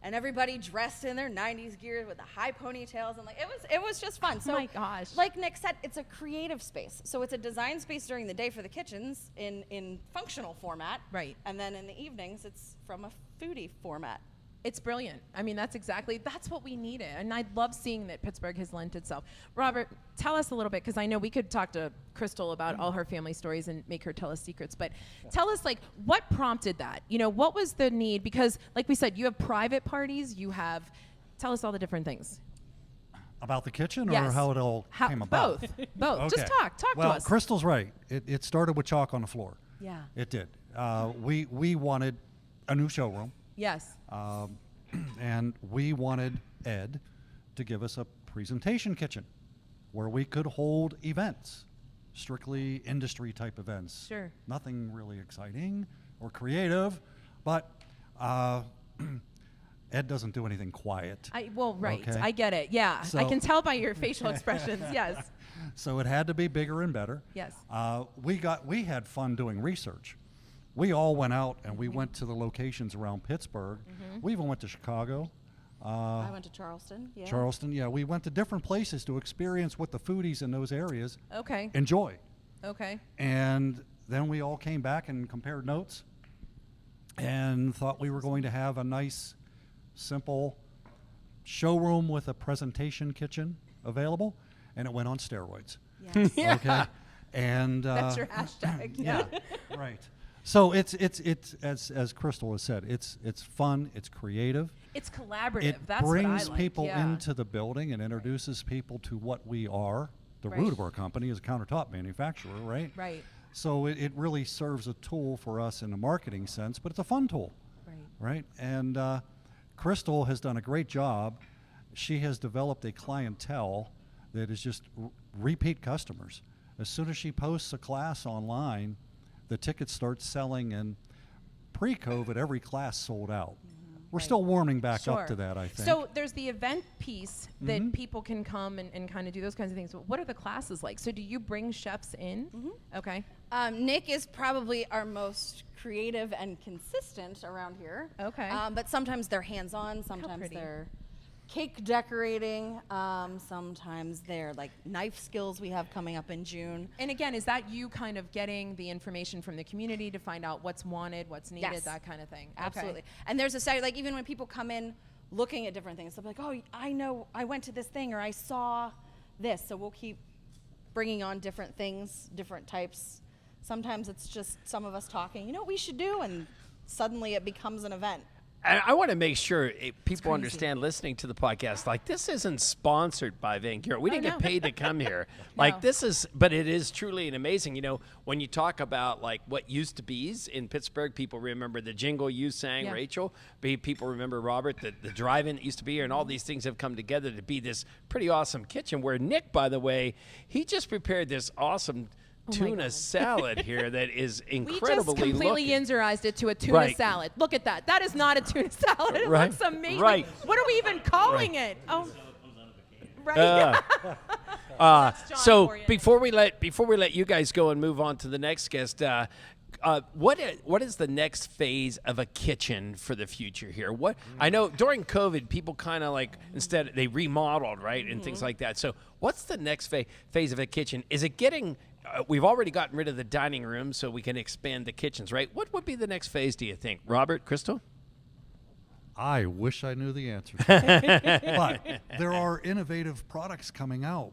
[SPEAKER 6] and everybody dressed in their 90s gear with the high ponytails, and like it was just fun. So
[SPEAKER 1] my gosh.
[SPEAKER 6] like Nick said, it's a creative space. So it's a design space during the day for the kitchens in functional format.
[SPEAKER 1] Right.
[SPEAKER 6] And then in the evenings, it's from a foodie format.
[SPEAKER 1] It's brilliant. I mean, that's what we needed. And I love seeing that Pittsburgh has lent itself. Robert, tell us a little bit, because I know we could talk to Crystal about all her family stories and make her tell us secrets, but tell us, like, what prompted that? You know, what was the need? Because, like we said, you have private parties, tell us all the different things.
[SPEAKER 4] About the kitchen or
[SPEAKER 1] Yes.
[SPEAKER 4] how it all came about?
[SPEAKER 1] Both.
[SPEAKER 4] Okay.
[SPEAKER 1] Just talk to
[SPEAKER 4] Well,
[SPEAKER 1] us.
[SPEAKER 4] Crystal's right. It started with chalk on the floor.
[SPEAKER 1] Yeah.
[SPEAKER 4] It did. We wanted a new showroom.
[SPEAKER 1] Yes.
[SPEAKER 4] And we wanted Ed to give us a presentation kitchen where we could hold events, strictly industry type events.
[SPEAKER 1] Sure.
[SPEAKER 4] Nothing really exciting or creative, but Ed doesn't do anything quiet.
[SPEAKER 1] Right.
[SPEAKER 4] Okay.
[SPEAKER 1] I get it. Yeah. I
[SPEAKER 4] So-
[SPEAKER 1] can tell by your facial expressions. Yes.
[SPEAKER 4] So it had to be bigger and better.
[SPEAKER 1] Yes.
[SPEAKER 4] We had fun doing research. We all went out and we went to the locations around Pittsburgh. We even went to Chicago.
[SPEAKER 6] I went to Charleston. Yeah.
[SPEAKER 4] Charleston, yeah. We went to different places to experience what the foodies in those areas
[SPEAKER 1] Okay.
[SPEAKER 4] enjoy.
[SPEAKER 1] Okay.
[SPEAKER 4] And then we all came back and compared notes and thought we were going to have a nice, simple showroom with a presentation kitchen available, and it went on steroids.
[SPEAKER 6] Yes.
[SPEAKER 4] Okay? And
[SPEAKER 1] That's your hashtag.
[SPEAKER 4] yeah, right. So it's as Crystal has said, it's fun, it's creative.
[SPEAKER 1] It's collaborative.
[SPEAKER 4] It
[SPEAKER 1] That's
[SPEAKER 4] brings
[SPEAKER 1] what I like.
[SPEAKER 4] people
[SPEAKER 1] Yeah.
[SPEAKER 4] into the building and introduces people to what we are. The
[SPEAKER 1] Right.
[SPEAKER 4] root of our company is a countertop manufacturer, right?
[SPEAKER 1] Right.
[SPEAKER 4] So it really serves a tool for us in a marketing sense, but it's a fun tool,
[SPEAKER 1] Right.
[SPEAKER 4] right? And Crystal has done a great job. She has developed a clientele that is just repeat customers. As soon as she posts a class online, the tickets start selling, and pre-COVID, every class sold out. We're still warming back
[SPEAKER 1] Sure.
[SPEAKER 4] up to that, I think.
[SPEAKER 1] So there's the event piece that people can come and kind of do those kinds of things. But what are the classes like? So do you bring chefs in? Okay.
[SPEAKER 6] Nick is probably our most creative and consistent around here.
[SPEAKER 1] Okay.
[SPEAKER 6] But sometimes they're hands-on. Sometimes
[SPEAKER 1] pretty.
[SPEAKER 6] they're cake decorating. Sometimes they're like knife skills we have coming up in June.
[SPEAKER 1] And again, is that you kind of getting the information from the community to find out what's wanted, what's needed,
[SPEAKER 6] Yes.
[SPEAKER 1] that kind of thing? Okay.
[SPEAKER 6] Absolutely. And there's a side, like even when people come in looking at different things, they'll be like, oh, I know, I went to this thing or I saw this. So we'll keep bringing on different things, different types. Sometimes it's just some of us talking, you know what we should do? And suddenly it becomes an event.
[SPEAKER 3] And I want to make sure people
[SPEAKER 1] crazy.
[SPEAKER 3] understand listening to the podcast, like this isn't sponsored by Vangura. We didn't
[SPEAKER 1] no.
[SPEAKER 3] get paid to come here. Like
[SPEAKER 1] No.
[SPEAKER 3] this is, but it is truly an amazing, when you talk about like what used to be's in Pittsburgh, people remember the jingle you sang,
[SPEAKER 1] Yeah.
[SPEAKER 3] Rachel. People remember Robert, the drive-in that used to be here, and all these things have come together to be this pretty awesome kitchen where Nick, by the way, he just prepared this awesome tuna salad here that is
[SPEAKER 1] We
[SPEAKER 3] incredibly
[SPEAKER 1] just completely
[SPEAKER 3] looking.
[SPEAKER 1] Inzerized it to a tuna
[SPEAKER 3] Right.
[SPEAKER 1] salad. Look at that. That is not a tuna salad. It
[SPEAKER 3] Right.
[SPEAKER 1] looks amazing.
[SPEAKER 3] Right.
[SPEAKER 1] What are we even calling it? Oh, right. John
[SPEAKER 3] So
[SPEAKER 1] for you.
[SPEAKER 3] before we let you guys go and move on to the next guest, what is the next phase of a kitchen for the future here? What I know during COVID, people kind of like instead they remodeled, right, and things like that. So what's the next phase of a kitchen? Is it getting? We've already gotten rid of the dining room, so we can expand the kitchens, right? What would be the next phase? Do you think, Robert, Crystal?
[SPEAKER 4] I wish I knew the answer. But there are innovative products coming out.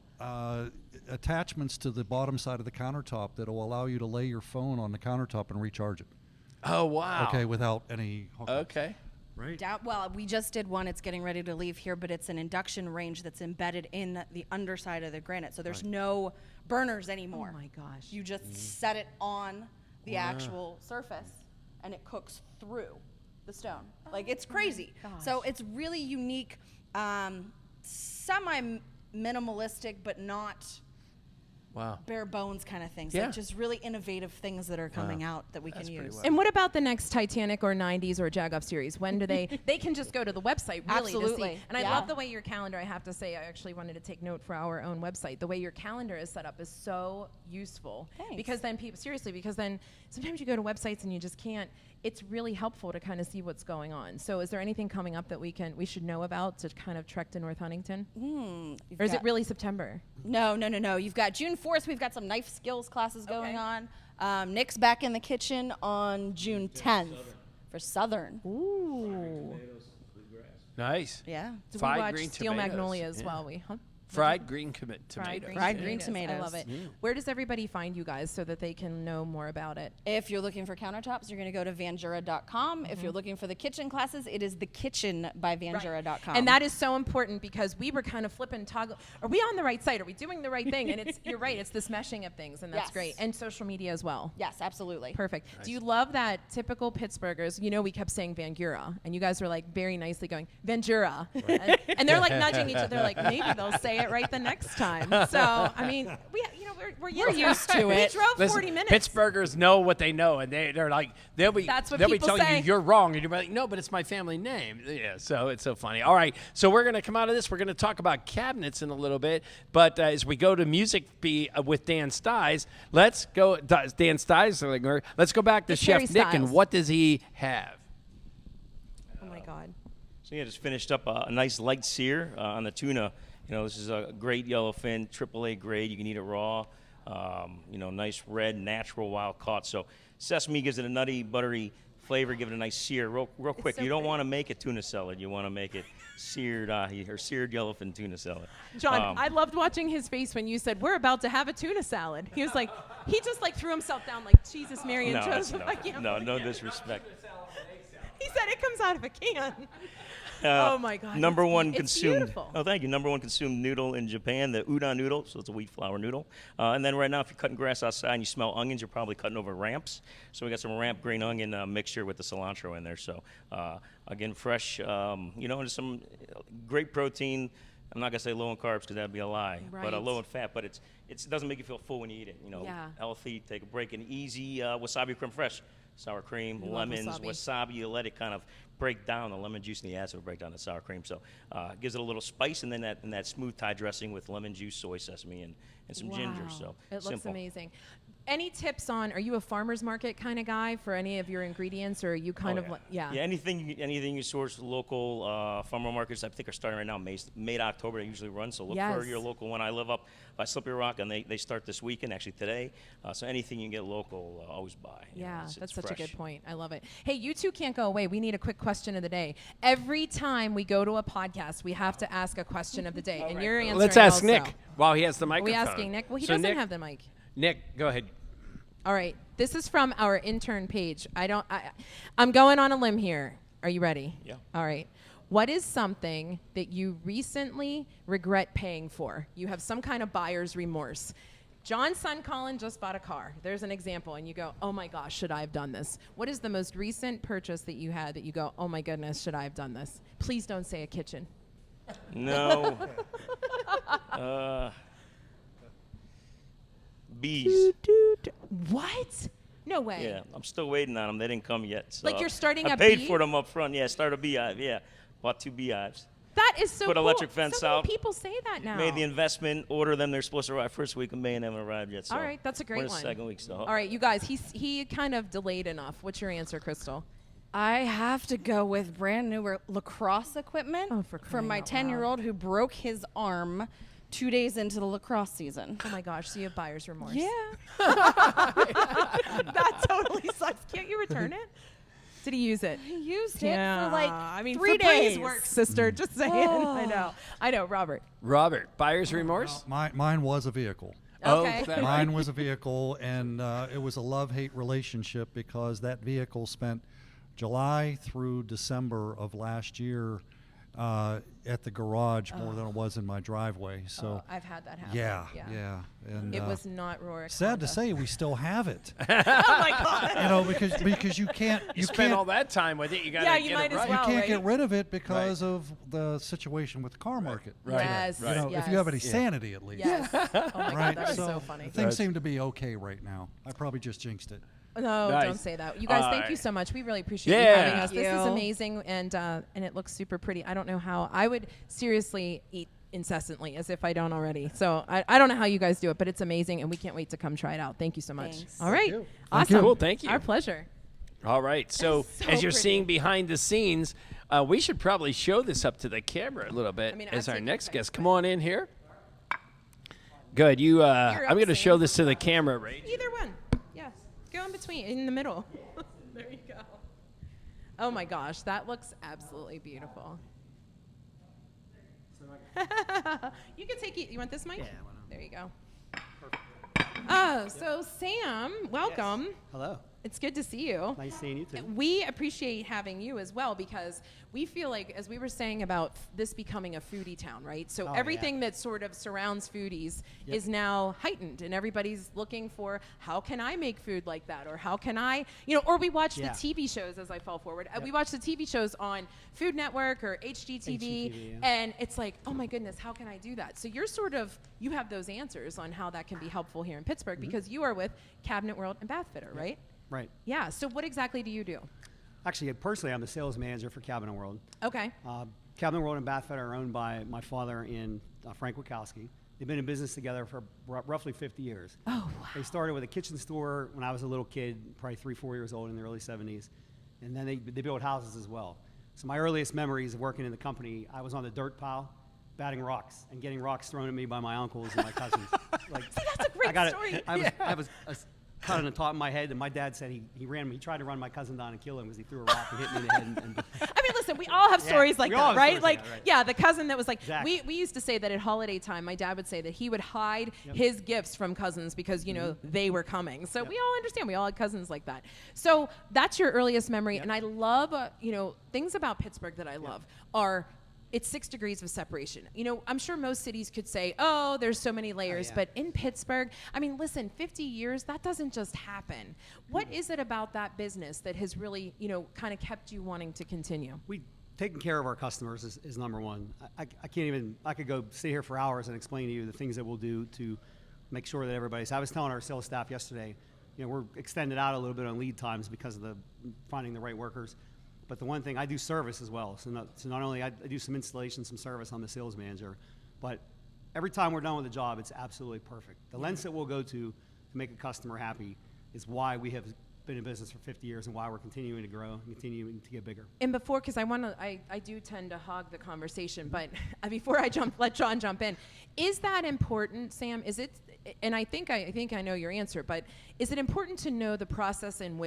[SPEAKER 4] Attachments to the bottom side of the countertop that will allow you to lay your phone on the countertop and recharge it.
[SPEAKER 3] Oh wow.
[SPEAKER 4] Okay, without any hookups.
[SPEAKER 3] Okay.
[SPEAKER 4] Right?
[SPEAKER 6] Well, we just did one. It's getting ready to leave here, but it's an induction range that's embedded in the underside of the granite. So there's no burners anymore.
[SPEAKER 1] Oh my gosh.
[SPEAKER 6] You just set it on the actual surface, and it cooks through the stone. Like it's crazy. So it's really unique, semi-minimalistic, but not
[SPEAKER 3] Wow.
[SPEAKER 6] bare bones kind of things.
[SPEAKER 3] Yeah.
[SPEAKER 6] Like just really innovative things that are coming out that we can use.
[SPEAKER 1] And what about the next Titanic or 90s or YaJagoff series? When do they can just go to the website really to
[SPEAKER 6] Absolutely.
[SPEAKER 1] see. And I
[SPEAKER 6] Yeah.
[SPEAKER 1] love the way your calendar, I have to say, I actually wanted to take note for our own website. The way your calendar is set up is so useful.
[SPEAKER 6] Thanks.
[SPEAKER 1] Because then because then sometimes you go to websites and you just can't, it's really helpful to kind of see what's going on. So is there anything coming up that we should know about to kind of trek to North Huntington? Or is it really September?
[SPEAKER 6] No. You've got June 4th. We've got some knife skills classes going on. Nick's back in the kitchen on June 10th for Southern.
[SPEAKER 1] Ooh.
[SPEAKER 3] Nice.
[SPEAKER 6] Yeah.
[SPEAKER 1] Did we
[SPEAKER 3] Fried
[SPEAKER 1] watch
[SPEAKER 3] green
[SPEAKER 1] Steel
[SPEAKER 3] tomatoes.
[SPEAKER 1] Magnolias
[SPEAKER 3] Yeah.
[SPEAKER 1] while we
[SPEAKER 3] Fried green tomatoes.
[SPEAKER 6] Fried green tomatoes.
[SPEAKER 1] I love it. Where does everybody find you guys so that they can know more about it?
[SPEAKER 6] If you're looking for countertops, you're going to go to Vangura.com. If you're looking for the kitchen classes, it is thekitchen.vangura.com.
[SPEAKER 1] And that is so important because we were kind of flipping toggle. Are we on the right site? Are we doing the right thing? And you're right. It's this meshing of things, and that's
[SPEAKER 6] Yes.
[SPEAKER 1] great. And social media as well.
[SPEAKER 6] Yes, absolutely.
[SPEAKER 1] Perfect. Do you love that typical Pittsburghers? You know, we kept saying Vangura, and you guys were like very nicely going Vangura, and they're like nudging each other, like maybe they'll say it right the next time. So I mean, we're used to it. We drove 40 minutes.
[SPEAKER 3] Pittsburghers know what they know, and they're like they'll be telling
[SPEAKER 1] say.
[SPEAKER 3] you you're wrong, and you're like, no, but it's my family name. Yeah, so it's so funny. All right, so we're gonna come out of this. We're gonna talk about cabinets in a little bit, but as we go to music with Dan Stys, let's go. Dan Stys, let's go back to Chef Nick,
[SPEAKER 1] Styles.
[SPEAKER 3] and what does he have?
[SPEAKER 1] Oh my God.
[SPEAKER 5] So yeah, just finished up a nice light sear on the tuna. You know, this is a great yellowfin, AAA grade. You can eat it raw. You know, nice red, natural, wild caught. So sesame gives it a nutty, buttery flavor. Give it a nice sear. Real quick.
[SPEAKER 1] so
[SPEAKER 5] You don't
[SPEAKER 1] pretty.
[SPEAKER 5] want to make it tuna salad. You want to make it seared ahi or seared yellowfin tuna salad.
[SPEAKER 1] John, I loved watching his face when you said we're about to have a tuna salad. He was like, he just like threw himself down like Jesus, Mary, and Joseph. I can't
[SPEAKER 5] no
[SPEAKER 1] believe it.
[SPEAKER 5] disrespect.
[SPEAKER 1] He said it comes out of a can. Oh my God!
[SPEAKER 5] Number one
[SPEAKER 1] it's
[SPEAKER 5] consumed.
[SPEAKER 1] beautiful.
[SPEAKER 5] Oh, thank you. Number one consumed noodle in Japan, the udon noodle. So it's a wheat flour noodle. And then right now, if you're cutting grass outside and you smell onions, you're probably cutting over ramps. So we got some ramp green onion mixture with the cilantro in there. So again, fresh. You know, and some great protein. I'm not gonna say low in carbs because that'd be a lie, but
[SPEAKER 1] Right.
[SPEAKER 5] low in fat. But it doesn't make you feel full when you eat it. You know,
[SPEAKER 1] Yeah.
[SPEAKER 5] healthy. Take a break and easy. Wasabi creme fraiche. Sour cream,
[SPEAKER 1] We love
[SPEAKER 5] lemons,
[SPEAKER 1] wasabi.
[SPEAKER 5] wasabi. You let it kind of break down. The lemon juice and the acid will break down the sour cream. So it gives it a little spice, and then that smooth Thai dressing with lemon juice, soy, sesame, and some ginger. So
[SPEAKER 1] it looks
[SPEAKER 5] simple.
[SPEAKER 1] amazing. Any tips on? Are you a farmer's market kind of guy for any of your ingredients, or are you kind of like
[SPEAKER 5] Yeah, anything you source local farmer markets, I think are starting right now. May to October they usually run. So look for
[SPEAKER 1] Yes.
[SPEAKER 5] your local one. I live up by Slippery Rock, and they start this weekend, actually today. So anything you can get local, always buy. You know,
[SPEAKER 1] Yeah,
[SPEAKER 5] it's
[SPEAKER 1] that's such
[SPEAKER 5] fresh.
[SPEAKER 1] a good point. I love it. Hey, you two can't go away. We need a quick question of the day. Every time we go to a podcast, we have to ask a question of the day, and you're answering.
[SPEAKER 3] Let's ask
[SPEAKER 1] also.
[SPEAKER 3] Nick while he has the
[SPEAKER 1] Are
[SPEAKER 3] microphone.
[SPEAKER 1] we asking Nick? Well, he
[SPEAKER 3] So
[SPEAKER 1] doesn't
[SPEAKER 3] Nick,
[SPEAKER 1] have the mic.
[SPEAKER 3] Nick, go ahead.
[SPEAKER 1] All right. This is from our intern page. I'm going on a limb here. Are you ready?
[SPEAKER 5] Yeah.
[SPEAKER 1] All right. What is something that you recently regret paying for? You have some kind of buyer's remorse. John's son Colin just bought a car. There's an example, and you go, oh my gosh, should I have done this? What is the most recent purchase that you had that you go, oh my goodness, should I have done this? Please don't say a kitchen.
[SPEAKER 5] No. Bees.
[SPEAKER 1] What? No way.
[SPEAKER 5] Yeah, I'm still waiting on them. They didn't come yet. So
[SPEAKER 1] Like you're starting
[SPEAKER 5] I
[SPEAKER 1] a
[SPEAKER 5] paid
[SPEAKER 1] bee?
[SPEAKER 5] for them up front. Yeah, start a beehive. Yeah, bought 2 beehives.
[SPEAKER 1] That is so
[SPEAKER 5] Put
[SPEAKER 1] cool.
[SPEAKER 5] electric fence
[SPEAKER 1] so many
[SPEAKER 5] out.
[SPEAKER 1] people say that now.
[SPEAKER 5] Made the investment, order them. They're supposed to arrive first week of May and haven't arrived yet. So
[SPEAKER 1] All right, that's a great
[SPEAKER 5] we're in the
[SPEAKER 1] one.
[SPEAKER 5] second week, so.
[SPEAKER 1] All right, you guys, he kind of delayed enough. What's your answer, Crystal?
[SPEAKER 6] I have to go with brand new lacrosse equipment
[SPEAKER 1] Oh, for crying
[SPEAKER 6] from my
[SPEAKER 1] out loud.
[SPEAKER 6] 10-year-old who broke his arm 2 days into the lacrosse season.
[SPEAKER 1] Oh my gosh, so you have buyer's remorse.
[SPEAKER 6] Yeah.
[SPEAKER 1] That totally sucks. Can't you return it? Did he use it?
[SPEAKER 6] He used it for like
[SPEAKER 1] I mean,
[SPEAKER 6] 3
[SPEAKER 1] Febreze
[SPEAKER 6] days.
[SPEAKER 1] works, sister. Just saying.
[SPEAKER 6] Oh.
[SPEAKER 1] I know, Robert.
[SPEAKER 3] Robert, buyer's remorse?
[SPEAKER 4] Mine was a vehicle.
[SPEAKER 1] Okay.
[SPEAKER 3] that
[SPEAKER 4] Mine was a vehicle, and it was a love-hate relationship because that vehicle spent July through December of last year at the garage more than it was in my driveway. So
[SPEAKER 1] I've had that happen.
[SPEAKER 4] yeah. And
[SPEAKER 1] It was not Rorik.
[SPEAKER 4] sad to
[SPEAKER 1] Honda.
[SPEAKER 4] say we still have it.
[SPEAKER 1] Oh my god.
[SPEAKER 4] You know, because you can't
[SPEAKER 3] You
[SPEAKER 4] you
[SPEAKER 3] spent all
[SPEAKER 4] can't
[SPEAKER 3] that time with it. You got to
[SPEAKER 1] Yeah,
[SPEAKER 3] get
[SPEAKER 1] you
[SPEAKER 3] it
[SPEAKER 1] might as
[SPEAKER 3] right.
[SPEAKER 1] well.
[SPEAKER 4] you can't
[SPEAKER 1] right?
[SPEAKER 4] get rid of it because of the situation with the car market.
[SPEAKER 3] Right.
[SPEAKER 1] Yes.
[SPEAKER 4] You know,
[SPEAKER 1] yes.
[SPEAKER 4] if you have any sanity at least.
[SPEAKER 1] Yes. Oh my god,
[SPEAKER 4] Right.
[SPEAKER 1] that is so funny.
[SPEAKER 4] Things seem to be okay right now. I probably just jinxed it.
[SPEAKER 1] No,
[SPEAKER 3] Nice.
[SPEAKER 1] don't say that. You guys,
[SPEAKER 3] All
[SPEAKER 1] thank you
[SPEAKER 3] right.
[SPEAKER 1] so much. We really appreciate you
[SPEAKER 3] Yeah.
[SPEAKER 1] having us.
[SPEAKER 6] Thank
[SPEAKER 1] This is
[SPEAKER 6] you.
[SPEAKER 1] amazing, and it looks super pretty. I don't know how I would seriously eat incessantly as if I don't already. So I don't know how you guys do it, but it's amazing, and we can't wait to come try it out. Thank you so much.
[SPEAKER 6] Thanks.
[SPEAKER 1] All right.
[SPEAKER 4] you.
[SPEAKER 1] Awesome.
[SPEAKER 3] Cool, thank you.
[SPEAKER 1] Our pleasure.
[SPEAKER 3] All right. So,
[SPEAKER 1] So
[SPEAKER 3] as you're
[SPEAKER 1] pretty.
[SPEAKER 3] seeing behind the scenes, we should probably show this up to the camera a little bit
[SPEAKER 1] I mean,
[SPEAKER 3] as
[SPEAKER 1] I've
[SPEAKER 3] our
[SPEAKER 1] taken
[SPEAKER 3] next
[SPEAKER 1] pictures,
[SPEAKER 3] guest. Come on in here. Good. You. I'm going to
[SPEAKER 1] up,
[SPEAKER 3] show
[SPEAKER 1] Sam.
[SPEAKER 3] this to the camera, right?
[SPEAKER 1] Either one. Yes. Go in between, in the middle. There you go. Oh my gosh, that looks absolutely beautiful. You can take it. You want this mic?
[SPEAKER 7] Yeah, why not?
[SPEAKER 1] There you go. So Sam, welcome.
[SPEAKER 7] Hello.
[SPEAKER 1] It's good to see you.
[SPEAKER 7] Nice seeing you too.
[SPEAKER 1] We appreciate having you as well because we feel like, as we were saying about this becoming a foodie town, right? So
[SPEAKER 7] Oh,
[SPEAKER 1] everything that sort of surrounds foodies is now heightened, and everybody's looking for, how can I make food like that? Or how can I, or we watch the TV shows, as I fall forward. We watch the TV shows on Food Network or HGTV, and it's like, oh my goodness, how can I do that? So you have those answers on how that can be helpful here in Pittsburgh because you are with Cabinet World and Bath Fitter, right?
[SPEAKER 7] Right.
[SPEAKER 1] Yeah. So what exactly do you do?
[SPEAKER 7] Actually, personally, I'm the sales manager for Cabinet World.
[SPEAKER 1] Okay.
[SPEAKER 7] Cabinet World and Bath Fitter are owned by my father and Frank Wachowski. They've been in business together for roughly 50 years.
[SPEAKER 1] Oh, wow.
[SPEAKER 7] They started with a kitchen store when I was a little kid, probably 3-4 years old in the early 70s. And then they built houses as well. So my earliest memories of working in the company, I was on the dirt pile, batting rocks and getting rocks thrown at me by my uncles and my cousins.
[SPEAKER 1] See, that's a great story.
[SPEAKER 7] I was cut on the top of my head, and my dad said he tried to run my cousin down and kill him because he threw a rock and hit me in the head.
[SPEAKER 1] I mean, listen, we all have stories like that, right? Like,
[SPEAKER 7] right.
[SPEAKER 1] yeah, the cousin that was like,
[SPEAKER 7] Exactly.
[SPEAKER 1] we used to say that at holiday time, my dad would say that he would hide his gifts from cousins because, they were coming. So we all understand. We all had cousins like that. So that's your earliest memory. And I love, things about Pittsburgh that I love are it's 6 degrees of separation. I'm sure most cities could say, oh, there's so many layers. But in Pittsburgh, I mean, listen, 50 years, that doesn't just happen. What is it about that business that has really, kind of kept you wanting to continue?
[SPEAKER 7] Taking care of our customers is number one. I could go sit here for hours and explain to you the things that we'll do to make sure that everybody's. I was telling our sales staff yesterday, we're extended out a little bit on lead times because of finding the right workers. But the one thing, I do service as well. So not only I do some installation, some service, I'm the sales manager, but every time we're done with the job, it's absolutely perfect. The lengths that we'll go to make a customer happy is why we have been in business for 50 years and why we're continuing to grow and continuing to get bigger.
[SPEAKER 1] And before, because I do tend to hog the conversation, but before I let John jump in, is that important, Sam? Is it? And I think I know your answer, but is it important to know the process in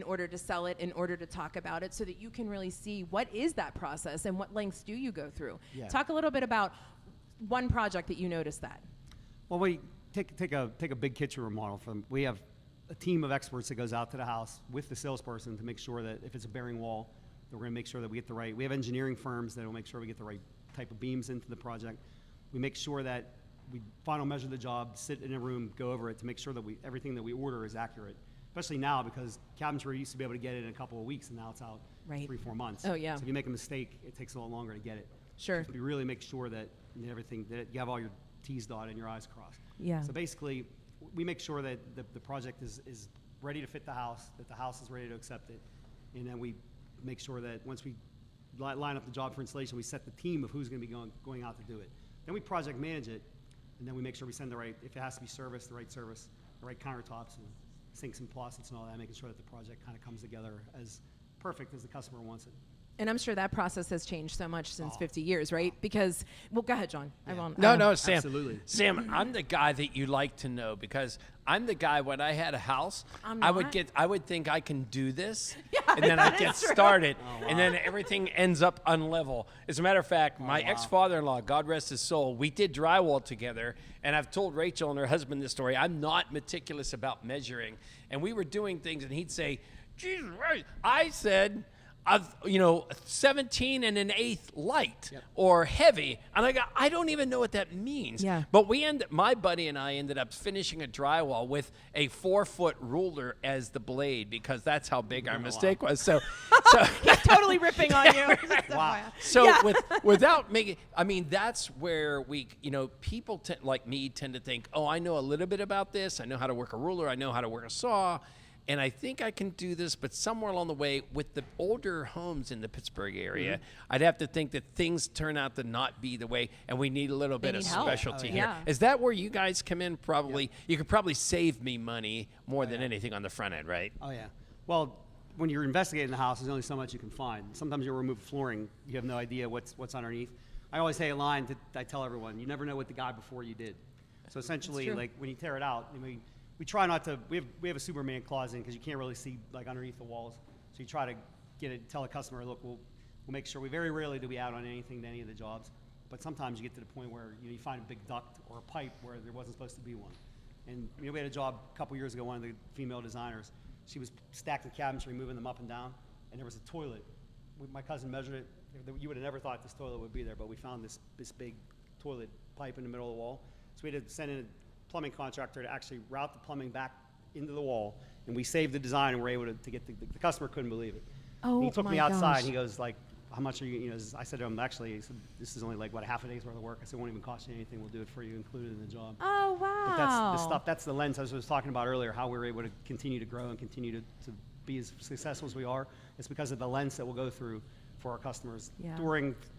[SPEAKER 1] order to sell it, in order to talk about it, so that you can really see what is that process and what lengths do you go through?
[SPEAKER 7] Yeah.
[SPEAKER 1] Talk a little bit about one project that you noticed that.
[SPEAKER 7] Well, we take a big kitchen remodel. We have a team of experts that goes out to the house with the salesperson to make sure that if it's a bearing wall, that we're going to make sure that we get the right. We have engineering firms that will make sure we get the right type of beams into the project. We make sure that we final measure the job, sit in a room, go over it to make sure that everything that we order is accurate. Especially now because cabinetry used to be able to get it in a couple of weeks, and now it's out 3-4 months.
[SPEAKER 1] Oh yeah.
[SPEAKER 7] So if you make a mistake, it takes a lot longer to get it.
[SPEAKER 1] Sure.
[SPEAKER 7] So we really make sure that that you have all your T's dotted and your I's crossed.
[SPEAKER 1] Yeah.
[SPEAKER 7] So basically, we make sure that the project is ready to fit the house, that the house is ready to accept it, and then we make sure that once we line up the job for installation, we set the team of who's going to be going out to do it. Then we project manage it, and then we make sure we send if it has to be serviced, the right service, the right countertops, and sinks and faucets and all that, making sure that the project kind of comes together as perfect as the customer wants it.
[SPEAKER 1] And I'm sure that process has changed so much since 50 years, right? Because, go ahead, John.
[SPEAKER 7] Yeah.
[SPEAKER 3] No, Sam.
[SPEAKER 7] Absolutely.
[SPEAKER 3] Sam, I'm the guy that you like to know because I'm the guy when I had a house, I would think I can do this, and then I'd get started, and then everything ends up unlevel. As a matter of fact, my ex-father-in-law, God rest his soul, we did drywall together, and I've told Rachel and her husband this story. I'm not meticulous about measuring, and we were doing things, and he'd say, Jesus Christ. I said, 17 and an eighth light or heavy. And I go, I don't even know what that means.
[SPEAKER 1] Yeah.
[SPEAKER 3] But my buddy and I ended up finishing a drywall with a 4-foot ruler as the blade because that's how big our mistake was. So
[SPEAKER 1] He's totally ripping on you.
[SPEAKER 7] Wow.
[SPEAKER 3] So without making, that's where people like me tend to think, oh, I know a little bit about this. I know how to work a ruler. I know how to work a saw. And I think I can do this, but somewhere along the way, with the older homes in the Pittsburgh area, I'd have to think that things turn out to not be the way, and we need a little bit of
[SPEAKER 1] help.
[SPEAKER 3] specialty here.
[SPEAKER 1] Yeah.
[SPEAKER 3] Is that where you guys come in? Probably. You could probably save me money more than anything on the front end, right?
[SPEAKER 7] Oh, yeah. Well, when you're investigating the house, there's only so much you can find. Sometimes you'll remove flooring. You have no idea what's underneath. I always say a line that I tell everyone, you never know what the guy before you did. So essentially, like when you tear it out, we try not to. We have a Superman clause in because you can't really see like underneath the walls. So you try to tell a customer, look, we'll make sure. We very rarely do we out on anything to any of the jobs, but sometimes you get to the point where you find a big duct or a pipe where there wasn't supposed to be one. And we had a job a couple years ago, one of the female designers, she was stacking cabinetry, moving them up and down, and there was a toilet. My cousin measured it. You would have never thought this toilet would be there, but we found this big toilet pipe in the middle of the wall. So we had to send in a plumbing contractor to actually route the plumbing back into the wall, and we saved the design and were able to get the customer couldn't believe it.
[SPEAKER 1] Oh,
[SPEAKER 7] and he took
[SPEAKER 1] my
[SPEAKER 7] me outside
[SPEAKER 1] gosh.
[SPEAKER 7] and he goes like, how much are you, I said to him, actually, he said, this is only like, what, a half a day's worth of work. I said, it won't even cost you anything. We'll do it for you, included in the job.
[SPEAKER 1] Oh, wow.
[SPEAKER 7] But that's the stuff, that's the lens I was talking about earlier, how we're able to continue to grow and continue to be as successful as we are. It's because of the lens that we'll go through for our customers
[SPEAKER 1] Yeah.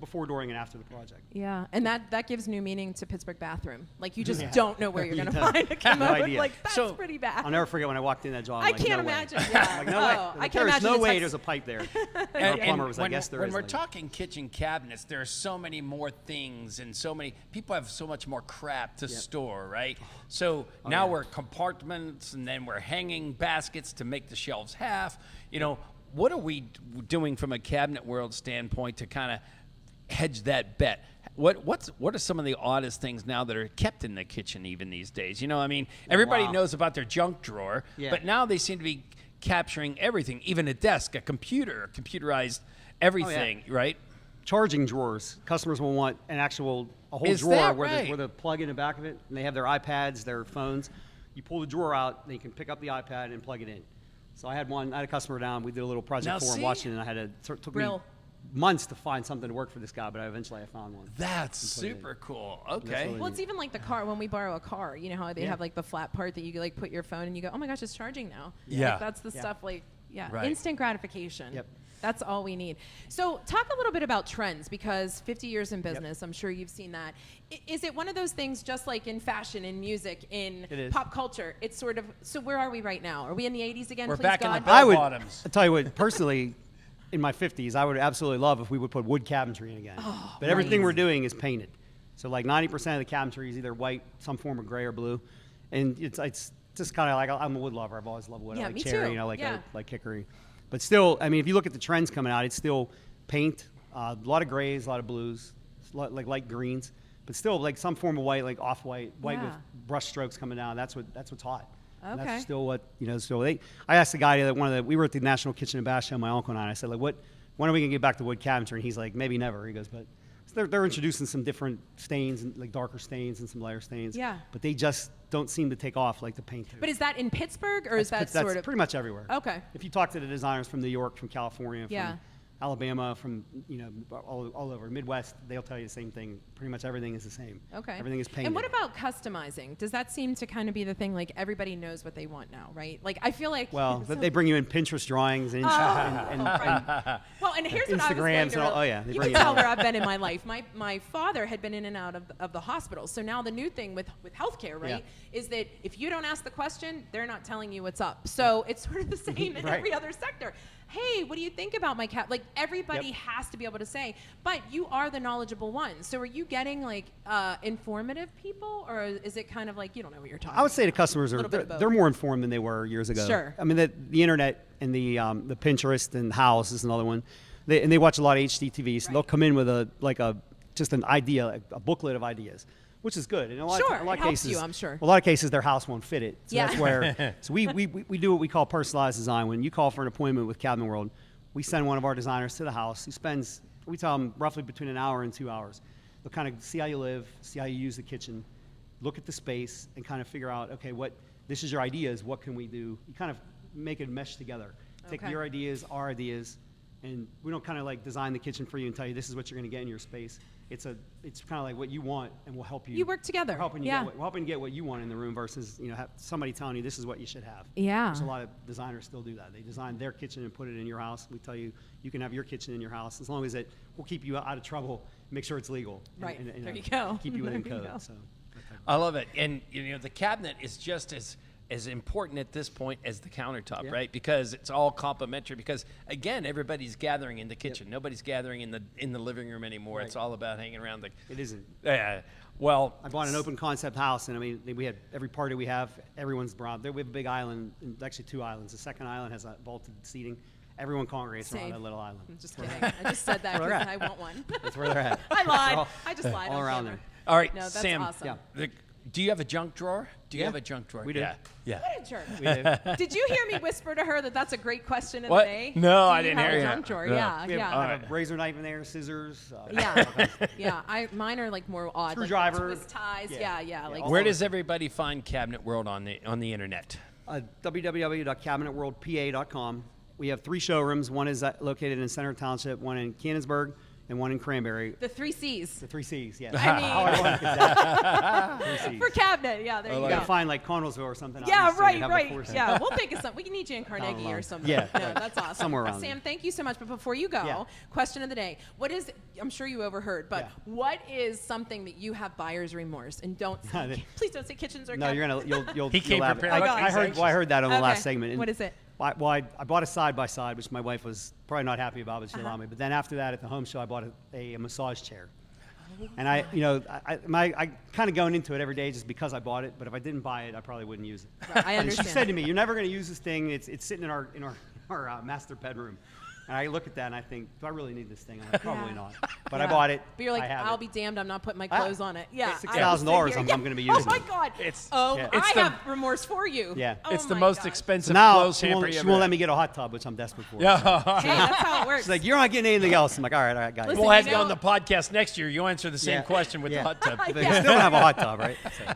[SPEAKER 7] before, during, and after the project.
[SPEAKER 1] Yeah, and that gives new meaning to Pittsburgh bathroom. Like, you just
[SPEAKER 7] Yeah.
[SPEAKER 1] don't know where you're
[SPEAKER 7] You
[SPEAKER 1] going to
[SPEAKER 7] don't.
[SPEAKER 1] find a commode.
[SPEAKER 7] No idea.
[SPEAKER 1] Like, that's
[SPEAKER 3] So,
[SPEAKER 1] pretty bad.
[SPEAKER 7] I'll never forget when I walked in that job. I'm
[SPEAKER 1] I
[SPEAKER 7] like,
[SPEAKER 1] can't
[SPEAKER 7] no way.
[SPEAKER 1] imagine. Yeah.
[SPEAKER 7] Like, no
[SPEAKER 1] Oh,
[SPEAKER 7] way.
[SPEAKER 1] I
[SPEAKER 7] Like,
[SPEAKER 1] can't
[SPEAKER 7] there's
[SPEAKER 1] imagine
[SPEAKER 7] no
[SPEAKER 1] the
[SPEAKER 7] way
[SPEAKER 1] text-
[SPEAKER 7] there's a pipe there.
[SPEAKER 3] And
[SPEAKER 7] Our plumber was like, yes, there
[SPEAKER 3] when
[SPEAKER 7] is.
[SPEAKER 3] we're
[SPEAKER 7] Like,
[SPEAKER 3] talking kitchen cabinets, there are so many more things and so many people have so much more crap to store, right? So now we're compartments and then we're hanging baskets to make the shelves half. You know, what are we doing from a cabinet world standpoint to kind of hedge that bet? What are some of the oddest things now that are kept in the kitchen even these days? You know, I mean, everybody
[SPEAKER 7] Wow.
[SPEAKER 3] knows about their junk drawer,
[SPEAKER 7] Yeah.
[SPEAKER 3] but now they seem to be capturing everything, even a desk, a computer, computerized everything, right?
[SPEAKER 7] charging drawers. Customers will want a whole
[SPEAKER 3] Is
[SPEAKER 7] drawer
[SPEAKER 3] that
[SPEAKER 7] where
[SPEAKER 3] right?
[SPEAKER 7] the plug in the back of it, and they have their iPads, their phones. You pull the drawer out, they can pick up the iPad and plug it in. So I had a customer down. We did a little project
[SPEAKER 3] Now
[SPEAKER 7] for him,
[SPEAKER 3] see?
[SPEAKER 7] watching it, and I had to took me
[SPEAKER 1] Brill.
[SPEAKER 7] months to find something to work for this guy, but eventually I found one.
[SPEAKER 3] That's
[SPEAKER 7] put it in.
[SPEAKER 3] super cool. Okay.
[SPEAKER 7] really-
[SPEAKER 1] Well, it's even like the car when we borrow a car. You know how they
[SPEAKER 7] Yeah.
[SPEAKER 1] have like the flat part that you like put your phone and you go, oh my gosh, it's charging now.
[SPEAKER 3] Yeah.
[SPEAKER 1] Like, that's the
[SPEAKER 7] Yeah.
[SPEAKER 1] stuff like
[SPEAKER 3] Right.
[SPEAKER 1] instant gratification.
[SPEAKER 7] Yep.
[SPEAKER 1] That's all we need. So talk a little bit about trends, because 50 years in business, I'm sure you've seen that. Is it one of those things, just like in fashion, in music, in
[SPEAKER 7] It is.
[SPEAKER 1] pop culture? It's sort of, so where are we right now? Are we in the 80s again,
[SPEAKER 3] We're
[SPEAKER 1] please
[SPEAKER 3] back in the
[SPEAKER 1] God?
[SPEAKER 3] bell bottoms.
[SPEAKER 7] I'll tell you what, personally, in my 50s, I would absolutely love if we would put wood cabinetry in again. But everything
[SPEAKER 1] right.
[SPEAKER 7] we're doing is painted. So like 90% of the cabinetry is either white, some form of gray or blue. And it's just kind of like, I'm a wood lover. I've always loved wood.
[SPEAKER 1] Yeah,
[SPEAKER 7] I like
[SPEAKER 1] me
[SPEAKER 7] cherry,
[SPEAKER 1] too.
[SPEAKER 7] I
[SPEAKER 1] Yeah.
[SPEAKER 7] like hickory. But still, I mean, if you look at the trends coming out, it's still paint, a lot of grays, a lot of blues, like light greens, but still like some form of white, like off-white, white
[SPEAKER 1] Yeah.
[SPEAKER 7] with brush strokes coming down. That's what's hot. And
[SPEAKER 1] Okay.
[SPEAKER 7] that's still what, so I asked the guy that we were at the National Kitchen and Bath show, my uncle and I said, like, when are we gonna get back to wood cabinetry? And he's like, maybe never. He goes, but so they're introducing some different stains, and like darker stains and some lighter stains.
[SPEAKER 1] Yeah.
[SPEAKER 7] But they just don't seem to take off like the paint do.
[SPEAKER 1] But is that in Pittsburgh, or is that
[SPEAKER 7] That's
[SPEAKER 1] sort of?
[SPEAKER 7] pretty much everywhere.
[SPEAKER 1] Okay.
[SPEAKER 7] If you talk to the designers from New York, from California,
[SPEAKER 1] Yeah.
[SPEAKER 7] from Alabama, from all over Midwest, they'll tell you the same thing. Pretty much everything is the same.
[SPEAKER 1] Okay.
[SPEAKER 7] Everything is painted.
[SPEAKER 1] And what about customizing? Does that seem to kind of be the thing? Like, everybody knows what they want now, right? Like, I feel like.
[SPEAKER 7] Well,
[SPEAKER 1] so-
[SPEAKER 7] they bring you in Pinterest drawings and,
[SPEAKER 1] Well, and here's what I was
[SPEAKER 7] Instagrams
[SPEAKER 1] going to
[SPEAKER 7] and all- oh, yeah, they
[SPEAKER 1] You
[SPEAKER 7] bring
[SPEAKER 1] can
[SPEAKER 7] it
[SPEAKER 1] tell
[SPEAKER 7] all.
[SPEAKER 1] where I've been in my life. My father had been in and out of the hospital. So now the new thing with healthcare, right, is that if you don't ask the question, they're not telling you what's up. So it's sort of the same in
[SPEAKER 7] Right.
[SPEAKER 1] every other sector. Hey, what do you think about my cat? Like, everybody
[SPEAKER 7] Yep.
[SPEAKER 1] has to be able to say, but you are the knowledgeable one. So are you getting like informative people, or is it kind of like you don't know what you're talking about?
[SPEAKER 7] I would say the customers
[SPEAKER 1] Little bit of
[SPEAKER 7] they're
[SPEAKER 1] both.
[SPEAKER 7] more informed than they were years ago.
[SPEAKER 1] Sure.
[SPEAKER 7] I mean, the internet and the Pinterest and House is another one. They watch a lot of HGTV, so they'll
[SPEAKER 1] Right.
[SPEAKER 7] come in with just an idea, like a booklet of ideas, which is good. And a lot
[SPEAKER 1] Sure,
[SPEAKER 7] of, a lot
[SPEAKER 1] it
[SPEAKER 7] of
[SPEAKER 1] helps
[SPEAKER 7] cases,
[SPEAKER 1] you, I'm sure.
[SPEAKER 7] A lot of cases, their house won't fit it. So
[SPEAKER 1] Yeah.
[SPEAKER 7] that's where. So we do what we call personalized design. When you call for an appointment with Cabinet World, we send one of our designers to the house. We tell them roughly between an hour and 2 hours. They'll kind of see how you live, see how you use the kitchen, look at the space, and kind of figure out, okay, this is your ideas. What can we do? You kind of make it mesh together. Take
[SPEAKER 1] Okay.
[SPEAKER 7] your ideas, our ideas, and we don't kind of like design the kitchen for you and tell you this is what you're going to get in your space. It's kind of like what you want, and we'll help you.
[SPEAKER 1] You work together.
[SPEAKER 7] We're helping you
[SPEAKER 1] Yeah.
[SPEAKER 7] we're helping you get what you want in the room versus have somebody telling you this is what you should have.
[SPEAKER 1] Yeah.
[SPEAKER 7] There's a lot of designers still do that. They design their kitchen and put it in your house. We tell you you can have your kitchen in your house as long as we'll keep you out of trouble, make sure it's legal.
[SPEAKER 1] Right. There you go.
[SPEAKER 7] Keep you within
[SPEAKER 1] There you
[SPEAKER 7] code.
[SPEAKER 1] go.
[SPEAKER 7] So.
[SPEAKER 3] I love it. And the cabinet is just as important at this point as the countertop,
[SPEAKER 7] Yeah.
[SPEAKER 3] right? Because it's all complementary. Because again, everybody's gathering in the kitchen. Nobody's gathering in the living room anymore.
[SPEAKER 7] Right.
[SPEAKER 3] It's all about hanging around the.
[SPEAKER 7] It isn't.
[SPEAKER 3] Well,
[SPEAKER 7] I bought an open concept house, and I mean, we had every party we have, everyone's brought. We have a big island, and actually 2 islands. The second island has vaulted seating. everyone congregates around
[SPEAKER 1] Same.
[SPEAKER 7] that little island.
[SPEAKER 1] I'm just kidding. I just said that
[SPEAKER 7] Where they're
[SPEAKER 1] because
[SPEAKER 7] at.
[SPEAKER 1] I want one.
[SPEAKER 7] That's where they're at.
[SPEAKER 1] I lied.
[SPEAKER 7] All-
[SPEAKER 1] I just lied.
[SPEAKER 7] all
[SPEAKER 1] on
[SPEAKER 7] around
[SPEAKER 1] camera.
[SPEAKER 7] there.
[SPEAKER 3] All right,
[SPEAKER 1] No, that's
[SPEAKER 3] Sam.
[SPEAKER 1] awesome.
[SPEAKER 7] Yeah.
[SPEAKER 3] Do you have a junk drawer? Do you
[SPEAKER 7] Yeah.
[SPEAKER 3] have a junk drawer?
[SPEAKER 7] We do.
[SPEAKER 3] Yeah. Yeah.
[SPEAKER 1] What a jerk.
[SPEAKER 7] We do.
[SPEAKER 1] Did you hear me whisper to her that that's a great question of
[SPEAKER 3] What?
[SPEAKER 1] the day?
[SPEAKER 3] No,
[SPEAKER 1] Do
[SPEAKER 3] I
[SPEAKER 1] you
[SPEAKER 3] didn't
[SPEAKER 1] have
[SPEAKER 3] hear
[SPEAKER 1] a
[SPEAKER 3] you.
[SPEAKER 1] junk drawer?
[SPEAKER 3] No.
[SPEAKER 1] Yeah,
[SPEAKER 7] We have,
[SPEAKER 1] yeah.
[SPEAKER 7] I have a razor knife in there, scissors.
[SPEAKER 1] Yeah, yeah. Mine are like more odd.
[SPEAKER 7] Screwdriver.
[SPEAKER 1] Like twist ties.
[SPEAKER 7] Yeah.
[SPEAKER 1] Yeah. Like
[SPEAKER 7] all
[SPEAKER 3] Where
[SPEAKER 7] of
[SPEAKER 3] does everybody find Cabinet World on the internet?
[SPEAKER 7] www.cabinetworldpa.com. We have 3 showrooms. One is located in Center Township, one in Canonsburg, and one in Cranberry.
[SPEAKER 1] the 3 C's.
[SPEAKER 7] The 3 C's, yeah.
[SPEAKER 1] I mean-
[SPEAKER 7] How ironic is that? 3 C's.
[SPEAKER 1] For cabinet, yeah, there you
[SPEAKER 7] You
[SPEAKER 1] go.
[SPEAKER 7] gotta find like Connellsville or something.
[SPEAKER 1] Yeah,
[SPEAKER 7] obviously, to have the
[SPEAKER 1] right.
[SPEAKER 7] 4 C's.
[SPEAKER 1] Yeah, we'll think of something. We can need you in Carnegie or
[SPEAKER 7] along.
[SPEAKER 1] something.
[SPEAKER 7] Yeah,
[SPEAKER 1] No,
[SPEAKER 7] right.
[SPEAKER 1] that's awesome.
[SPEAKER 7] Somewhere around
[SPEAKER 1] Sam, thank you so much. But before you go,
[SPEAKER 7] Yeah.
[SPEAKER 1] question of the day. What is, I'm sure you overheard, but
[SPEAKER 7] Yeah.
[SPEAKER 1] what is something that you have buyer's remorse and don't say, please don't say kitchens or
[SPEAKER 7] No,
[SPEAKER 1] cabinets.
[SPEAKER 7] you'll
[SPEAKER 3] He came
[SPEAKER 7] you'll have it.
[SPEAKER 3] prepared.
[SPEAKER 7] I heard that on the
[SPEAKER 1] Okay.
[SPEAKER 7] last segment. And
[SPEAKER 1] What is it?
[SPEAKER 7] I bought a side by side, which my wife was probably not happy about, but she allowed me. But then after that, at the home show, I bought a massage chair. And I kind of going into it every day just because I bought it. But if I didn't buy it, I probably wouldn't use it.
[SPEAKER 1] Right, I
[SPEAKER 7] And she
[SPEAKER 1] understand.
[SPEAKER 7] said to me, "You're never going to use this thing. It's sitting in our master bedroom." And I look at that and I think, "Do I really need this thing?" I'm like, "Probably
[SPEAKER 1] Yeah.
[SPEAKER 7] not." But
[SPEAKER 1] Yeah.
[SPEAKER 7] I bought it.
[SPEAKER 1] But you're like,
[SPEAKER 7] I have
[SPEAKER 1] I'll
[SPEAKER 7] it.
[SPEAKER 1] be damned, I'm not putting my
[SPEAKER 7] Ah,
[SPEAKER 1] clothes on it. Yeah.
[SPEAKER 7] it's
[SPEAKER 1] I
[SPEAKER 7] $6,000
[SPEAKER 1] was
[SPEAKER 7] I'm
[SPEAKER 1] thinking,
[SPEAKER 7] gonna be
[SPEAKER 1] Oh
[SPEAKER 7] using
[SPEAKER 1] my
[SPEAKER 7] it.
[SPEAKER 1] God.
[SPEAKER 3] It's-
[SPEAKER 1] oh,
[SPEAKER 7] yeah.
[SPEAKER 3] It's
[SPEAKER 1] I
[SPEAKER 3] the-
[SPEAKER 1] have remorse for you.
[SPEAKER 7] Yeah.
[SPEAKER 1] Oh
[SPEAKER 3] It's the
[SPEAKER 1] my
[SPEAKER 3] most
[SPEAKER 1] gosh.
[SPEAKER 3] expensive
[SPEAKER 7] So now
[SPEAKER 3] clothes
[SPEAKER 7] she
[SPEAKER 3] hamper
[SPEAKER 7] won't,
[SPEAKER 3] you
[SPEAKER 7] she
[SPEAKER 3] ever
[SPEAKER 7] won't
[SPEAKER 3] had.
[SPEAKER 7] let me get a hot tub, which I'm desperate for.
[SPEAKER 3] Yeah.
[SPEAKER 1] Hey, that's how it works.
[SPEAKER 7] She's like, "You're not getting anything else." I'm like, all right, guys.
[SPEAKER 1] Listen,
[SPEAKER 3] We'll have
[SPEAKER 1] you
[SPEAKER 3] you on
[SPEAKER 1] know-
[SPEAKER 3] the podcast next year. You answer the same
[SPEAKER 7] Yeah.
[SPEAKER 3] question with the
[SPEAKER 7] Yeah.
[SPEAKER 3] hot tub.
[SPEAKER 7] They
[SPEAKER 1] Yeah.
[SPEAKER 7] still don't have a hot tub, right? So-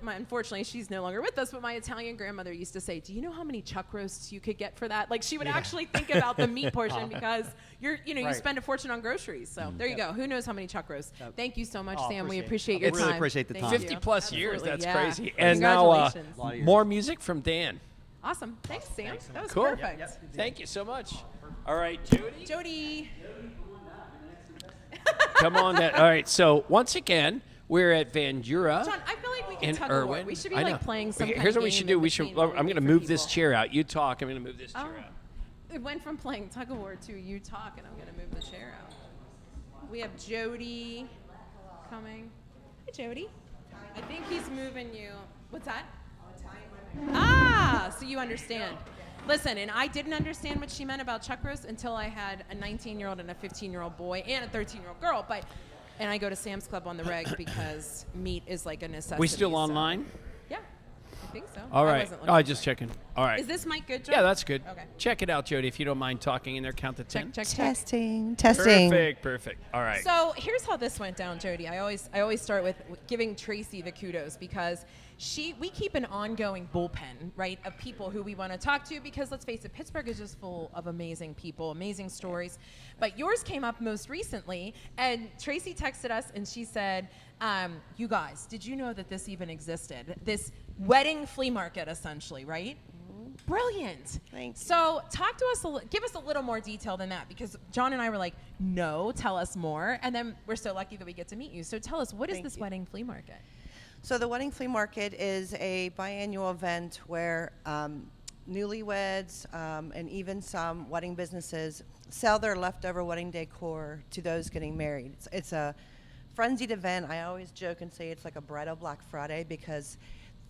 [SPEAKER 1] Unfortunately, she's no longer with us, but my Italian grandmother used to say, do you know how many chuck roasts you could get for that? Like, she would actually think about the meat portion because you
[SPEAKER 7] Right.
[SPEAKER 1] spend a fortune on groceries. So there you go. Who knows how many chuck roasts? Thank you so much,
[SPEAKER 7] Oh,
[SPEAKER 1] Sam. We
[SPEAKER 7] appreciate
[SPEAKER 1] appreciate
[SPEAKER 7] it.
[SPEAKER 1] your
[SPEAKER 7] I really
[SPEAKER 1] time.
[SPEAKER 7] appreciate the
[SPEAKER 1] Thank
[SPEAKER 7] time.
[SPEAKER 1] you.
[SPEAKER 3] 50 plus years.
[SPEAKER 1] Absolutely,
[SPEAKER 3] That's
[SPEAKER 1] yeah.
[SPEAKER 3] crazy. And now
[SPEAKER 1] Congratulations.
[SPEAKER 7] Lot of years.
[SPEAKER 3] more music from Dan.
[SPEAKER 1] Awesome. Thanks, Sam. That was
[SPEAKER 3] Cool.
[SPEAKER 1] perfect.
[SPEAKER 3] Thank you so much. All right, Jody.
[SPEAKER 1] Jody.
[SPEAKER 3] Come on. All right. So once again, we're at Vangura.
[SPEAKER 1] John, I feel like we can
[SPEAKER 3] in
[SPEAKER 1] tug of war.
[SPEAKER 3] Irwin.
[SPEAKER 1] We should be
[SPEAKER 3] I
[SPEAKER 1] like
[SPEAKER 3] know.
[SPEAKER 1] playing some
[SPEAKER 3] Okay,
[SPEAKER 1] kind
[SPEAKER 3] here's
[SPEAKER 1] of
[SPEAKER 3] what we
[SPEAKER 1] game
[SPEAKER 3] should
[SPEAKER 1] in
[SPEAKER 3] do. We should.
[SPEAKER 1] between while we
[SPEAKER 3] I'm
[SPEAKER 1] wait
[SPEAKER 3] going to
[SPEAKER 1] for
[SPEAKER 3] move this
[SPEAKER 1] people.
[SPEAKER 3] chair out. You talk. I'm going to move this
[SPEAKER 1] Oh,
[SPEAKER 3] chair out.
[SPEAKER 1] it went from playing tug of war to you talk, and I'm going to move the chair out. We have Jody coming. Hi, Jody. I think he's moving you. What's that? Ah, so you understand. Listen, and I didn't understand what she meant about chuck roast until I had a 19-year-old and a 15-year-old boy and a 13-year-old girl. And I go to Sam's Club on the reg because meat is like a necessity.
[SPEAKER 3] We still
[SPEAKER 1] so-
[SPEAKER 3] online?
[SPEAKER 1] Yeah, I think so.
[SPEAKER 3] All
[SPEAKER 1] I
[SPEAKER 3] right.
[SPEAKER 1] wasn't looking
[SPEAKER 3] Just
[SPEAKER 1] for it.
[SPEAKER 3] checking. All right.
[SPEAKER 1] Is this mic good, John?
[SPEAKER 3] Yeah, that's good.
[SPEAKER 1] Okay.
[SPEAKER 3] Check it out, Jody, if you don't mind talking in there. Count to 10.
[SPEAKER 1] Check.
[SPEAKER 8] Testing.
[SPEAKER 3] Perfect. All right.
[SPEAKER 1] So here's how this went down, Jody. I always start with giving Tracy the kudos because we keep an ongoing bullpen, right, of people who we want to talk to because let's face it, Pittsburgh is just full of amazing people, amazing stories. But yours came up most recently, and Tracy texted us and she said, you guys, did you know that this even existed? This wedding flea market, essentially, right? Brilliant.
[SPEAKER 8] Thank you.
[SPEAKER 1] So talk to us, give us a little more detail than that because John and I were like, no, tell us more. And then we're so lucky that we get to meet you. So tell us, what is
[SPEAKER 8] Thank
[SPEAKER 1] this
[SPEAKER 8] you.
[SPEAKER 1] wedding flea market?
[SPEAKER 8] So the Wedding Flea Market is a biannual event where newlyweds and even some wedding businesses sell their leftover wedding decor to those getting married. It's a frenzied event. I always joke and say it's like a bridal Black Friday because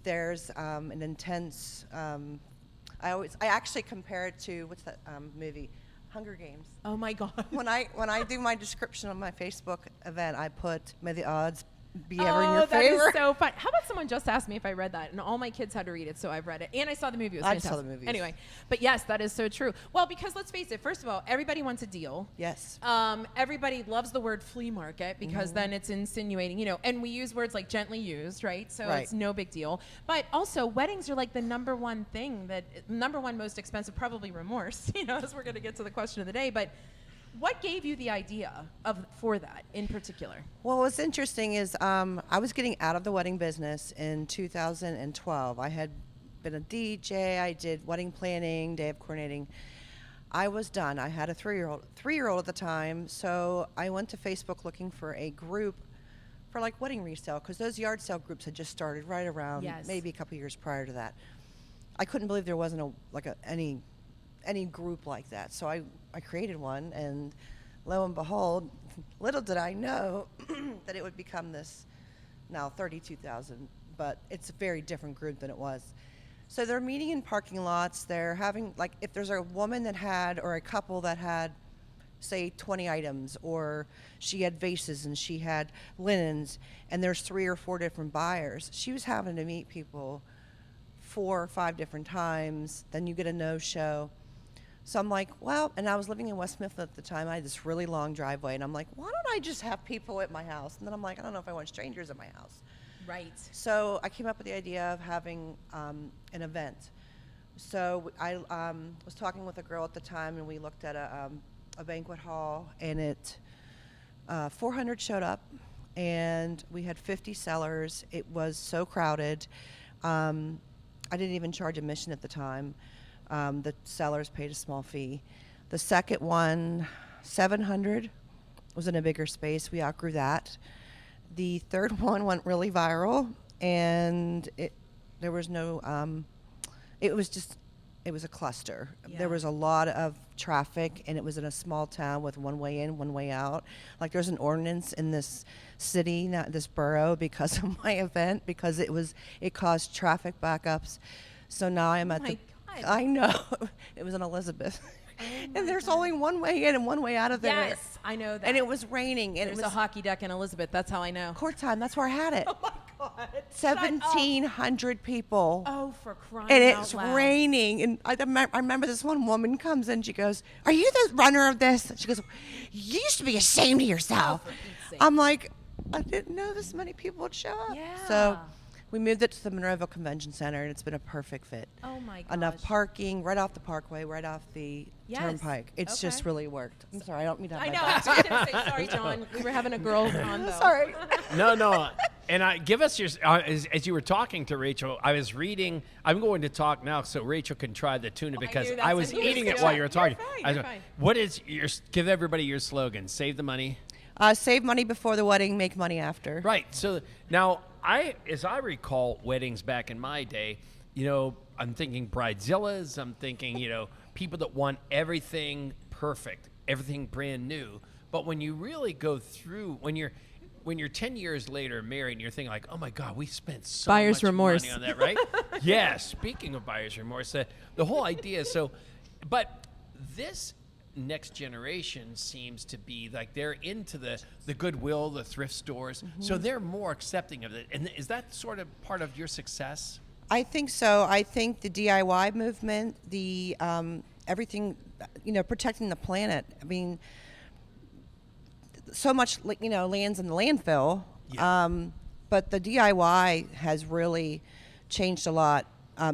[SPEAKER 8] there's an intense. I actually compare it to what's that movie, Hunger Games.
[SPEAKER 1] Oh my God.
[SPEAKER 8] When I do my description on my Facebook event, I put may the odds be ever in your favor.
[SPEAKER 1] That is so fun. How about someone just asked me if I read that, and all my kids had to read it, so I've read it, and I saw the movie. It was
[SPEAKER 8] I
[SPEAKER 1] fantastic.
[SPEAKER 8] saw the movies.
[SPEAKER 1] Anyway, but yes, that is so true. Well, because let's face it. First of all, everybody wants a deal.
[SPEAKER 8] Yes.
[SPEAKER 1] Everybody loves the word flea market because then it's insinuating, and we use words like gently used, right? So
[SPEAKER 8] Right.
[SPEAKER 1] it's no big deal. But also, weddings are like the number one most expensive, probably remorse, as we're going to get to the question of the day. But what gave you the idea for that in particular?
[SPEAKER 8] Well, what's interesting is I was getting out of the wedding business in 2012. I had been a DJ. I did wedding planning, day of coordinating. I was done. I had a three-year-old at the time, so I went to Facebook looking for a group for like wedding resale because those yard sale groups had just started right around
[SPEAKER 1] Yes.
[SPEAKER 8] maybe a couple years prior to that. I couldn't believe there wasn't any group like that. So I created one, and lo and behold, little did I know that it would become this now 32,000, but it's a very different group than it was. So they're meeting in parking lots. They're having, like, if there's a woman that had, or a couple that had, say, 20 items, or she had vases and she had linens, and there's 3 or 4 different buyers, she was having to meet people 4 or 5 different times. Then you get a no-show. So I'm like, well, and I was living in West Mifflin at the time. I had this really long driveway, and I'm like, why don't I just have people at my house? And then I'm like, I don't know if I want strangers at my house.
[SPEAKER 1] Right.
[SPEAKER 8] So I came up with the idea of having an event. So I was talking with a girl at the time, and we looked at a banquet hall, and 400 showed up, and we had 50 sellers. It was so crowded. I didn't even charge admission at the time. The sellers paid a small fee. The second one, 700, was in a bigger space. We outgrew that. The third one went really viral, and there was no, it was a cluster.
[SPEAKER 1] Yeah.
[SPEAKER 8] There was a lot of traffic, and it was in a small town with one way in, one way out. Like, there's an ordinance in this city, not this borough, because of my event, because it caused traffic backups. So now I'm at
[SPEAKER 1] my God.
[SPEAKER 8] I know. It was in Elizabeth. And there's only one way in and one way out of there.
[SPEAKER 1] Yes, I know that.
[SPEAKER 8] And it was raining, and
[SPEAKER 1] There's
[SPEAKER 8] it was
[SPEAKER 1] a hockey deck in Elizabeth. That's how I know.
[SPEAKER 8] court time. That's where I had it.
[SPEAKER 1] Oh my God.
[SPEAKER 8] 1,700 people.
[SPEAKER 1] Oh, for crying
[SPEAKER 8] And
[SPEAKER 1] out
[SPEAKER 8] it's
[SPEAKER 1] loud.
[SPEAKER 8] raining. And I remember this one woman comes in. She goes, "Are you the runner of this?" And she goes, "You used to be ashamed of yourself."
[SPEAKER 1] Oh, for Pete's sake.
[SPEAKER 8] I'm like, I didn't know this many people would show up.
[SPEAKER 1] Yeah.
[SPEAKER 8] So we moved it to the Monroeville Convention Center, and it's been a perfect fit.
[SPEAKER 1] Oh my gosh.
[SPEAKER 8] Enough parking right off the Parkway, right off the
[SPEAKER 1] Yes.
[SPEAKER 8] Turnpike. It's just
[SPEAKER 1] Okay.
[SPEAKER 8] really worked. I'm sorry, I don't mean to have
[SPEAKER 1] I
[SPEAKER 8] my
[SPEAKER 1] know.
[SPEAKER 8] back.
[SPEAKER 1] I was going to say, sorry, John. We were having a girls on, though.
[SPEAKER 8] Sorry.
[SPEAKER 3] No. And give us your, as you were talking to Rachel, I was reading, I'm going to talk now so Rachel can try the tuna because
[SPEAKER 1] knew
[SPEAKER 3] I
[SPEAKER 1] that's
[SPEAKER 3] was
[SPEAKER 1] what he was
[SPEAKER 3] eating it
[SPEAKER 1] doing.
[SPEAKER 3] while you were talking.
[SPEAKER 1] You're fine,
[SPEAKER 3] I was
[SPEAKER 1] you're
[SPEAKER 3] going,
[SPEAKER 1] fine.
[SPEAKER 3] what is give everybody your slogan? Save the money.
[SPEAKER 8] Save money before the wedding, make money after.
[SPEAKER 3] Right. So now, as I recall weddings back in my day, I'm thinking bridezillas. I'm thinking, people that want everything perfect, everything brand new. But when you really go through, when you're 10 years later married, and you're thinking like, oh my God, we spent so
[SPEAKER 1] Buyer's
[SPEAKER 3] much
[SPEAKER 1] remorse.
[SPEAKER 3] money on that, right? Yeah. Speaking of buyer's remorse, the whole idea. But this next generation seems to be like they're into the Goodwill, the thrift stores, so they're more accepting of it. And is that sort of part of your success?
[SPEAKER 8] I think so. I think the DIY movement, the everything, protecting the planet. I mean, so much, lands in the landfill.
[SPEAKER 3] Yeah.
[SPEAKER 8] But the DIY has really changed a lot,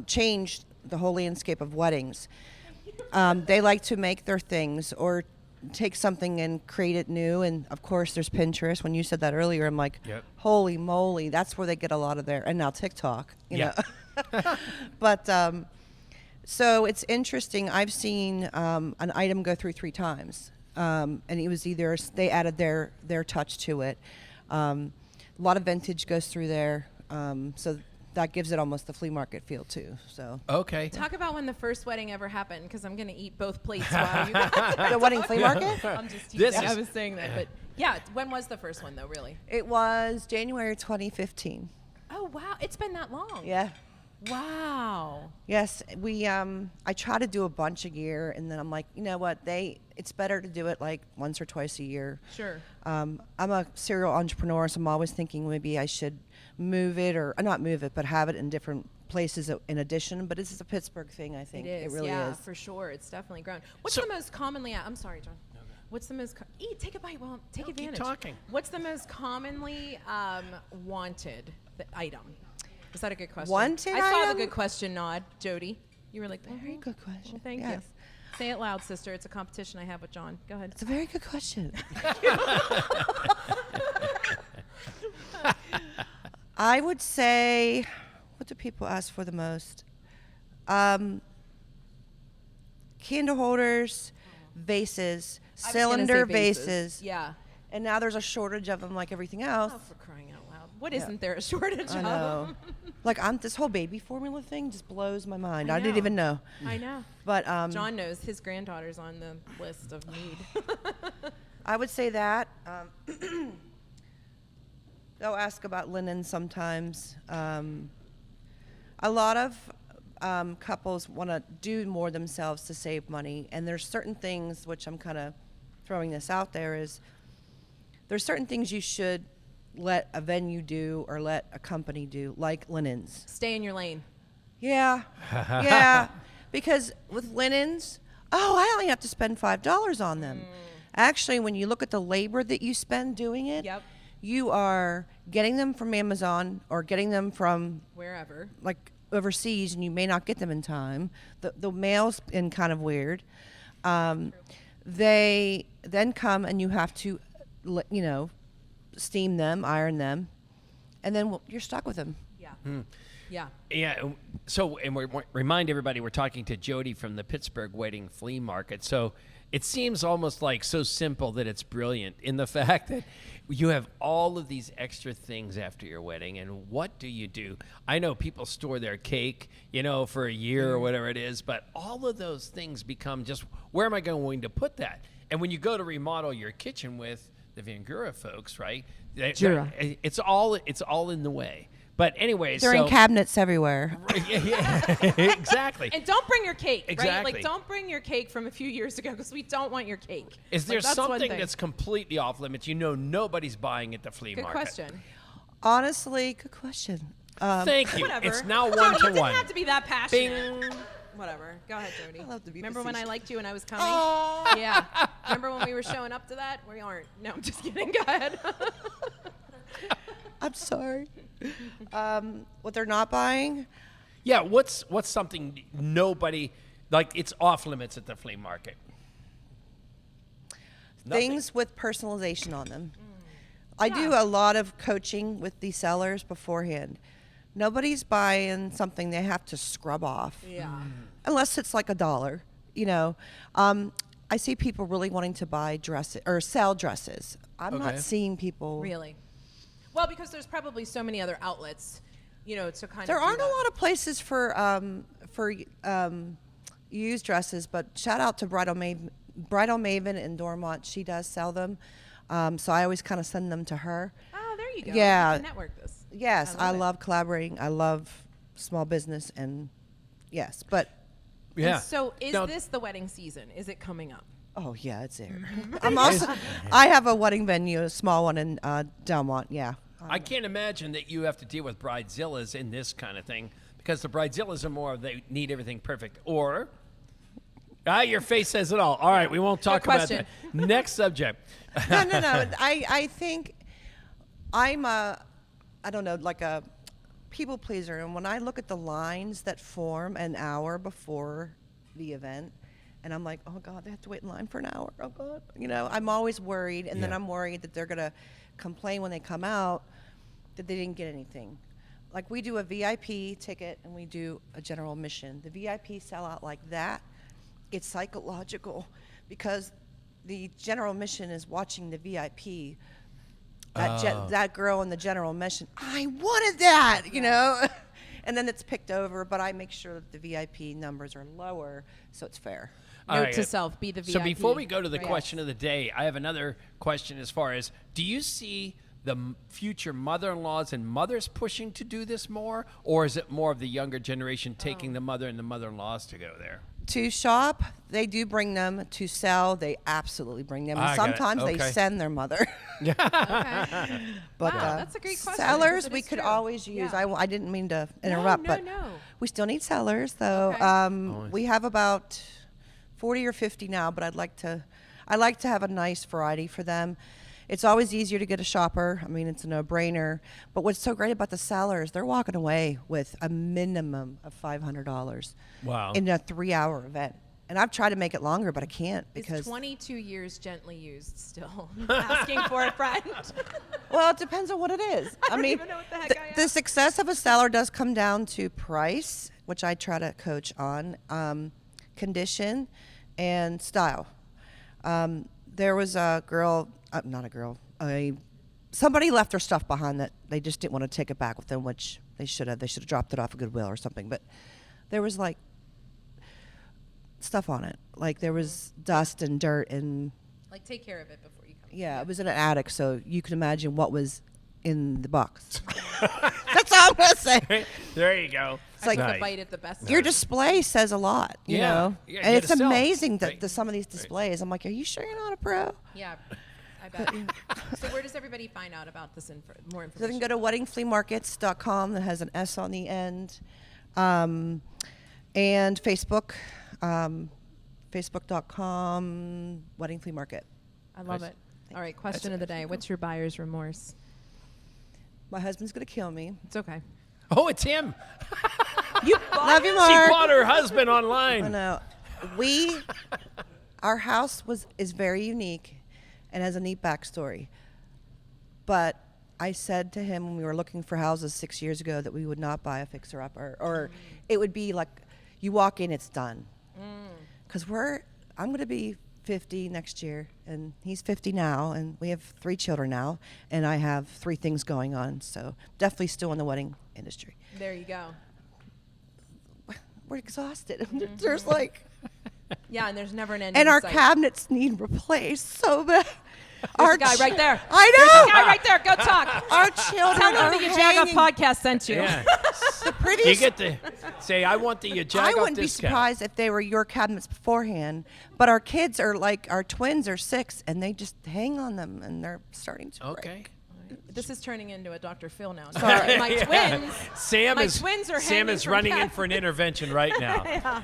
[SPEAKER 8] changed the whole landscape of weddings. They like to make their things or take something and create it new. And of course, there's Pinterest. When you said that earlier, I'm like,
[SPEAKER 3] Yep.
[SPEAKER 8] holy moly, that's where they get a lot of their, and now TikTok, you
[SPEAKER 3] Yeah.
[SPEAKER 8] know. But so it's interesting. I've seen an item go through 3 times, and it was either they added their touch to it. A lot of vintage goes through there, so that gives it almost the flea market feel too. So
[SPEAKER 3] Okay.
[SPEAKER 1] Talk about when the first wedding ever happened, because I'm going to eat both plates while you guys.
[SPEAKER 8] the wedding flea market.
[SPEAKER 1] I'm just
[SPEAKER 3] This
[SPEAKER 1] teasing. I
[SPEAKER 3] is-
[SPEAKER 1] was saying that, but yeah, when was the first one though? Really?
[SPEAKER 8] It was January 2015.
[SPEAKER 1] Oh wow, it's been that long.
[SPEAKER 8] Yeah.
[SPEAKER 1] Wow.
[SPEAKER 8] Yes, we. I try to do a bunch a year, and then I'm like, you know what? It's better to do it like once or twice a year.
[SPEAKER 1] Sure.
[SPEAKER 8] I'm a serial entrepreneur, so I'm always thinking maybe I should move it, or not move it, but have it in different places in addition. But this is a Pittsburgh thing, I think.
[SPEAKER 1] It is.
[SPEAKER 8] It really
[SPEAKER 1] yeah,
[SPEAKER 8] is.
[SPEAKER 1] for sure. It's definitely grown. What's
[SPEAKER 3] So-
[SPEAKER 1] the most commonly? I'm sorry, John. What's the most? Eat. Take a bite. Well, take
[SPEAKER 3] No, keep
[SPEAKER 1] advantage.
[SPEAKER 3] talking.
[SPEAKER 1] What's the most commonly wanted item? Is that a good question?
[SPEAKER 8] Wanted
[SPEAKER 1] I saw the
[SPEAKER 8] item?
[SPEAKER 1] good question nod, Jody. You were like,
[SPEAKER 8] Very good question.
[SPEAKER 1] Well, thank
[SPEAKER 8] Yes.
[SPEAKER 1] you. Say it loud, sister. It's a competition I have with John. Go ahead.
[SPEAKER 8] It's a very good question. I would say, what do people ask for the most? Candle holders, vases,
[SPEAKER 1] I was gonna
[SPEAKER 8] cylinder
[SPEAKER 1] say
[SPEAKER 8] vases.
[SPEAKER 1] Yeah.
[SPEAKER 8] And now there's a shortage of them like everything else.
[SPEAKER 1] Oh, for crying out loud. What isn't there a shortage
[SPEAKER 8] I
[SPEAKER 1] of?
[SPEAKER 8] know. Like, this whole baby formula thing just blows my mind. I didn't
[SPEAKER 1] know.
[SPEAKER 8] even know.
[SPEAKER 1] I know.
[SPEAKER 8] But
[SPEAKER 1] John knows his granddaughter's on the list of need.
[SPEAKER 8] I would say that. They'll ask about linen sometimes. A lot of couples want to do more themselves to save money, and there's certain things, which I'm kind of throwing this out there, is there's certain things you should let a venue do or let a company do, like linens.
[SPEAKER 1] Stay in your lane.
[SPEAKER 8] Yeah, yeah, because with linens, I only have to spend $5 on them. Actually, when you look at the labor that you spend doing it,
[SPEAKER 1] Yep.
[SPEAKER 8] you are getting them from Amazon or getting them from
[SPEAKER 1] Wherever.
[SPEAKER 8] like overseas, and you may not get them in time. The mail's been kind of weird. They then come and you have to, steam them, iron them, and then you're stuck with them.
[SPEAKER 1] Yeah. Yeah.
[SPEAKER 3] Yeah. So, and we remind everybody we're talking to Jody from the Pittsburgh Wedding Flea Market. So it seems almost like so simple that it's brilliant in the fact that you have all of these extra things after your wedding. And what do you do? I know people store their cake, for a year or whatever it is, but all of those things become just, where am I going to put that? And when you go to remodel your kitchen with the Vangura folks, right? It's all in the way. But anyways,
[SPEAKER 8] They're in cabinets everywhere.
[SPEAKER 3] Yeah, exactly.
[SPEAKER 1] And don't bring your cake, right?
[SPEAKER 3] Exactly.
[SPEAKER 1] Like, don't bring your cake from a few years ago because we don't want your cake.
[SPEAKER 3] Is there
[SPEAKER 1] that's one
[SPEAKER 3] something
[SPEAKER 1] thing.
[SPEAKER 3] that's completely off limits? Nobody's buying at the flea
[SPEAKER 1] Good
[SPEAKER 3] market.
[SPEAKER 1] question.
[SPEAKER 8] Honestly, good question.
[SPEAKER 3] Thank you.
[SPEAKER 1] Whatever.
[SPEAKER 3] It's now
[SPEAKER 1] Jody,
[SPEAKER 3] 1
[SPEAKER 1] you
[SPEAKER 3] to
[SPEAKER 1] didn't
[SPEAKER 3] 1.
[SPEAKER 1] have to be that passionate.
[SPEAKER 3] Bing.
[SPEAKER 1] Whatever. Go ahead, Jody.
[SPEAKER 8] I love to be
[SPEAKER 1] Remember when I
[SPEAKER 8] facetious.
[SPEAKER 1] liked you and I was coming? Yeah. Remember when we were showing up to that? We aren't. No, I'm just kidding. Go ahead.
[SPEAKER 8] I'm sorry. What they're not buying?
[SPEAKER 3] Yeah. What's something nobody it's off limits at the flea market? Nothing.
[SPEAKER 8] Things with personalization on them. I do a lot of coaching with the sellers beforehand. Nobody's buying something they have to scrub off.
[SPEAKER 1] Yeah.
[SPEAKER 8] Unless it's like $1. I see people really wanting to buy dresses or sell dresses. I'm
[SPEAKER 3] Okay.
[SPEAKER 8] not seeing people.
[SPEAKER 1] Really? Well, because there's probably so many other outlets, to kind of.
[SPEAKER 8] There
[SPEAKER 1] do
[SPEAKER 8] aren't a
[SPEAKER 1] that.
[SPEAKER 8] lot of places for used dresses, but shout out to Bridal Maven in Dormont. She does sell them, so I always kind of send them to her.
[SPEAKER 1] Oh, there you go.
[SPEAKER 8] Yeah.
[SPEAKER 1] You can network this.
[SPEAKER 8] Yes, I
[SPEAKER 1] it.
[SPEAKER 8] love collaborating. I love small business, and yes, but
[SPEAKER 3] Yeah.
[SPEAKER 1] And so is
[SPEAKER 3] Now-
[SPEAKER 1] this the wedding season? Is it coming up?
[SPEAKER 8] oh yeah, it's there. I have a wedding venue, a small one in Delmont. Yeah.
[SPEAKER 3] I can't imagine that you have to deal with bridezillas in this kind of thing, because the bridezillas are more they need everything perfect. Or your face says it all. All right, we won't talk about that. Next subject.
[SPEAKER 8] No. I think I'm I don't know, like a people pleaser. And when I look at the lines that form an hour before the event, and I'm like, oh God, they have to wait in line for an hour. Oh God, I'm always worried, and then
[SPEAKER 3] Yeah.
[SPEAKER 8] I'm worried that they're gonna complain when they come out that they didn't get anything. Like we do a VIP ticket and we do a general admission. The VIP sell out like that. It's psychological because the general admission is watching the VIP. That girl in the general admission, I wanted that, and then it's picked over. But I make sure that the VIP numbers are lower, so it's fair.
[SPEAKER 3] All
[SPEAKER 1] Note
[SPEAKER 3] right,
[SPEAKER 1] to self, be the VIP.
[SPEAKER 3] So before we go to the
[SPEAKER 1] right?
[SPEAKER 3] question of the day, I have another question as far as, do you see the future mother-in-laws and mothers pushing to do this more, or is it more of the younger generation taking the mother and the mother-in-laws to go there?
[SPEAKER 8] To shop, they do bring them. To sell, they absolutely bring them. And
[SPEAKER 3] I got it.
[SPEAKER 8] sometimes they
[SPEAKER 3] Okay.
[SPEAKER 8] send their mother.
[SPEAKER 1] Okay.
[SPEAKER 8] But
[SPEAKER 1] Wow, that's a great question,
[SPEAKER 8] sellers,
[SPEAKER 1] because it
[SPEAKER 8] we
[SPEAKER 1] is
[SPEAKER 8] could
[SPEAKER 1] true.
[SPEAKER 8] always use.
[SPEAKER 1] Yeah.
[SPEAKER 8] I didn't mean to interrupt, but
[SPEAKER 1] no.
[SPEAKER 8] we still need sellers, though.
[SPEAKER 1] Okay.
[SPEAKER 8] We have about 40 or 50 now, but I like to have a nice variety for them. It's always easier to get a shopper. I mean, it's a no-brainer. But what's so great about the sellers, they're walking away with a minimum of $500
[SPEAKER 3] Wow.
[SPEAKER 8] in a 3-hour event. And I've tried to make it longer, but I can't because
[SPEAKER 1] Is 22 years gently used still? Asking for a friend.
[SPEAKER 8] well, it depends on what it is. I
[SPEAKER 1] don't
[SPEAKER 8] mean,
[SPEAKER 1] even know what the heck I
[SPEAKER 8] the
[SPEAKER 1] am.
[SPEAKER 8] success of a seller does come down to price, which I try to coach on, condition, and style. There was a girl, somebody left their stuff behind that they just didn't want to take it back with them, which they should have. They should have dropped it off at Goodwill or something. But there was like stuff on it, like there was dust and dirt and
[SPEAKER 1] Like, take care of it before you come.
[SPEAKER 8] yeah, it was in an attic, so you can imagine what was in the box. That's all I'm gonna say.
[SPEAKER 3] There you go.
[SPEAKER 8] It's like
[SPEAKER 1] the bite at the best.
[SPEAKER 8] your display says a lot, you
[SPEAKER 3] Yeah.
[SPEAKER 8] know,
[SPEAKER 3] Yeah,
[SPEAKER 8] and
[SPEAKER 3] you
[SPEAKER 8] it's
[SPEAKER 3] gotta sell.
[SPEAKER 8] amazing that
[SPEAKER 3] Right.
[SPEAKER 8] some of these displays. I'm like, are you sure you're not a pro?
[SPEAKER 1] Yeah, I bet. So where does everybody find out about this more
[SPEAKER 8] So they
[SPEAKER 1] information?
[SPEAKER 8] can go to weddingfleamarkets.com that has an S on the end, and Facebook, facebook.com Wedding Flea Market.
[SPEAKER 1] I love
[SPEAKER 3] Nice.
[SPEAKER 1] it. All right, question of the day. What's your buyer's remorse?
[SPEAKER 8] My husband's gonna kill me.
[SPEAKER 1] It's okay.
[SPEAKER 3] Oh, it's him.
[SPEAKER 8] Love you,
[SPEAKER 3] She
[SPEAKER 8] Mark.
[SPEAKER 3] bought her husband
[SPEAKER 8] I
[SPEAKER 3] online.
[SPEAKER 8] know. Our house is very unique and has a neat backstory. But I said to him when we were looking for houses 6 years ago that we would not buy a fixer-upper, or it would be like you walk in, it's done. Because I'm going to be 50 next year, and he's 50 now, and we have 3 children now, and I have 3 things going on. So definitely still in the wedding industry.
[SPEAKER 1] There you go.
[SPEAKER 8] We're exhausted. There's like...
[SPEAKER 1] Yeah, and there's never an end.
[SPEAKER 8] And
[SPEAKER 1] in
[SPEAKER 8] our
[SPEAKER 1] sight.
[SPEAKER 8] cabinets need replaced so bad.
[SPEAKER 1] There's a guy right there.
[SPEAKER 8] I
[SPEAKER 1] There's a
[SPEAKER 8] know.
[SPEAKER 1] guy right there. Go talk.
[SPEAKER 8] Our children
[SPEAKER 1] Tell
[SPEAKER 8] are
[SPEAKER 1] him the YaJagoff
[SPEAKER 8] hanging.
[SPEAKER 1] Podcast sent you.
[SPEAKER 3] Yeah.
[SPEAKER 8] The
[SPEAKER 3] You
[SPEAKER 8] prettiest.
[SPEAKER 3] get to say, I want the YaJagoff
[SPEAKER 8] I wouldn't be
[SPEAKER 3] discount.
[SPEAKER 8] surprised if they were your cabinets beforehand, but our kids are like, our twins are 6, and they just hang on them, and they're starting to
[SPEAKER 3] Okay.
[SPEAKER 8] break.
[SPEAKER 1] This is turning into a Dr. Phil now. Sorry. My twins.
[SPEAKER 3] Sam
[SPEAKER 1] My
[SPEAKER 3] is
[SPEAKER 1] twins are
[SPEAKER 3] Sam
[SPEAKER 1] hanging
[SPEAKER 3] is
[SPEAKER 1] from
[SPEAKER 3] running in
[SPEAKER 1] cabinets.
[SPEAKER 3] for an intervention right now.
[SPEAKER 1] Yeah.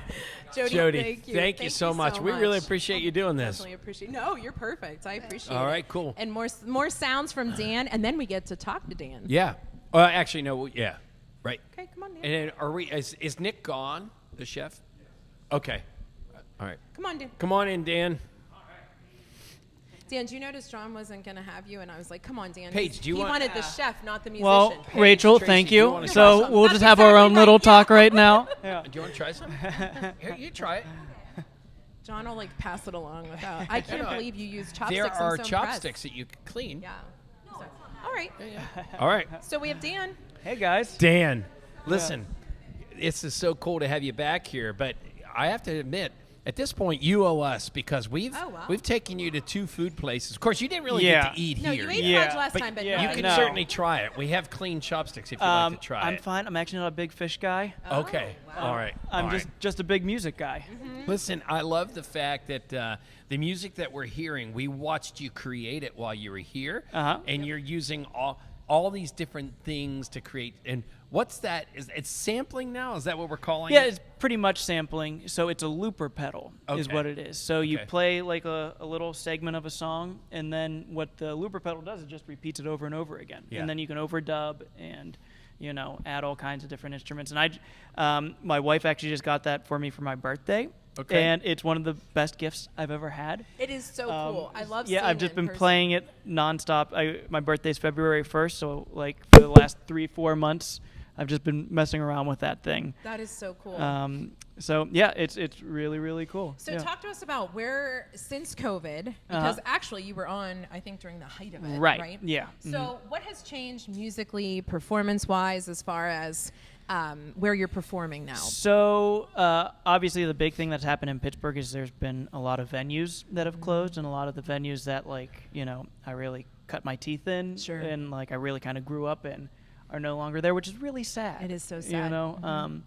[SPEAKER 1] Jody,
[SPEAKER 3] Jody,
[SPEAKER 1] thank you.
[SPEAKER 3] so much. We really appreciate you doing this.
[SPEAKER 1] Definitely appreciate. No, you're perfect. I appreciate it.
[SPEAKER 3] All right, cool.
[SPEAKER 1] And more sounds from Dan, and then we get to talk to Dan.
[SPEAKER 3] Yeah. Actually, no. Yeah. Right.
[SPEAKER 1] Okay, come on, Dan.
[SPEAKER 3] And then are we? Is Nick gone? The chef? Okay. All right.
[SPEAKER 1] Come on, Dan.
[SPEAKER 3] Come on in, Dan.
[SPEAKER 1] Dan, do you notice John wasn't going to have you? And I was like, come on, Dan.
[SPEAKER 3] Paige, do you
[SPEAKER 1] he
[SPEAKER 3] want-
[SPEAKER 1] wanted the chef, not the musician.
[SPEAKER 9] Well,
[SPEAKER 3] Hey,
[SPEAKER 9] Rachel,
[SPEAKER 3] Tracy,
[SPEAKER 9] thank
[SPEAKER 3] do you
[SPEAKER 9] you.
[SPEAKER 3] wanna try
[SPEAKER 9] So
[SPEAKER 3] some?
[SPEAKER 9] we'll
[SPEAKER 1] That's
[SPEAKER 9] just have our
[SPEAKER 1] exactly
[SPEAKER 9] own
[SPEAKER 1] right,
[SPEAKER 9] little
[SPEAKER 1] yeah.
[SPEAKER 9] talk right now. Yeah.
[SPEAKER 3] Do you want to try some? Here, you try it.
[SPEAKER 1] John will like pass it along without. I can't
[SPEAKER 3] know.
[SPEAKER 1] believe you use chopsticks.
[SPEAKER 3] There
[SPEAKER 1] I'm
[SPEAKER 3] are
[SPEAKER 1] so
[SPEAKER 3] chopsticks that you can clean.
[SPEAKER 1] impressed. Yeah. So, all right.
[SPEAKER 3] All right.
[SPEAKER 1] So we have Dan.
[SPEAKER 9] Hey guys.
[SPEAKER 3] Dan, listen, this is so cool to have you back here, but I have to admit, at this point, you owe us because we've
[SPEAKER 1] Oh, wow.
[SPEAKER 3] we've taken you to 2 food places. Of course, you didn't really
[SPEAKER 9] Yeah.
[SPEAKER 3] get to eat
[SPEAKER 1] No,
[SPEAKER 3] here.
[SPEAKER 1] you ate
[SPEAKER 9] Yeah.
[SPEAKER 1] fudge last
[SPEAKER 3] but
[SPEAKER 1] time, but
[SPEAKER 9] yeah,
[SPEAKER 3] you
[SPEAKER 1] no.
[SPEAKER 3] can
[SPEAKER 9] no.
[SPEAKER 3] certainly try it. We have clean chopsticks if you'd like to try
[SPEAKER 9] I'm
[SPEAKER 3] it.
[SPEAKER 9] fine. I'm actually not a big fish guy.
[SPEAKER 3] Okay. All right.
[SPEAKER 9] I'm
[SPEAKER 3] All
[SPEAKER 9] just
[SPEAKER 3] right.
[SPEAKER 9] just a big music guy.
[SPEAKER 3] Listen, I love the fact that the music that we're hearing, we watched you create it while you were here,
[SPEAKER 9] Uh-huh.
[SPEAKER 3] and you're using all these different things to create. And what's that? It's sampling now? Is that what we're calling
[SPEAKER 9] Yeah,
[SPEAKER 3] it?
[SPEAKER 9] it's pretty much sampling. So it's a looper pedal is
[SPEAKER 3] Okay.
[SPEAKER 9] what it is. So you
[SPEAKER 3] Okay.
[SPEAKER 9] play like a little segment of a song, and then what the looper pedal does is just repeats it over and over again.
[SPEAKER 3] Yeah.
[SPEAKER 9] And then you can overdub and add all kinds of different instruments. And my wife actually just got that for me for my birthday.
[SPEAKER 3] Okay.
[SPEAKER 9] And it's one of the best gifts I've ever had.
[SPEAKER 1] It is so cool. I love
[SPEAKER 9] Yeah,
[SPEAKER 1] seeing
[SPEAKER 9] I've just
[SPEAKER 1] it in
[SPEAKER 9] been
[SPEAKER 1] person.
[SPEAKER 9] playing it nonstop. My birthday's February 1st, so like for the last 3-4 months, I've just been messing around with that thing.
[SPEAKER 1] That is so cool.
[SPEAKER 9] So yeah, it's really really cool.
[SPEAKER 1] So
[SPEAKER 9] yeah.
[SPEAKER 1] talk to us about where, since COVID, because actually you were on, I think, during the height of it,
[SPEAKER 9] Right,
[SPEAKER 1] right?
[SPEAKER 9] yeah,
[SPEAKER 1] So what has changed musically, performance-wise, as far as where you're performing now?
[SPEAKER 9] So obviously the big thing that's happened in Pittsburgh is there's been a lot of venues that have closed, and a lot of the venues that I really cut my teeth in,
[SPEAKER 1] Sure.
[SPEAKER 9] and I really kind of grew up in, are no longer there, which is really sad.
[SPEAKER 1] It is so
[SPEAKER 9] You
[SPEAKER 1] sad.
[SPEAKER 9] know,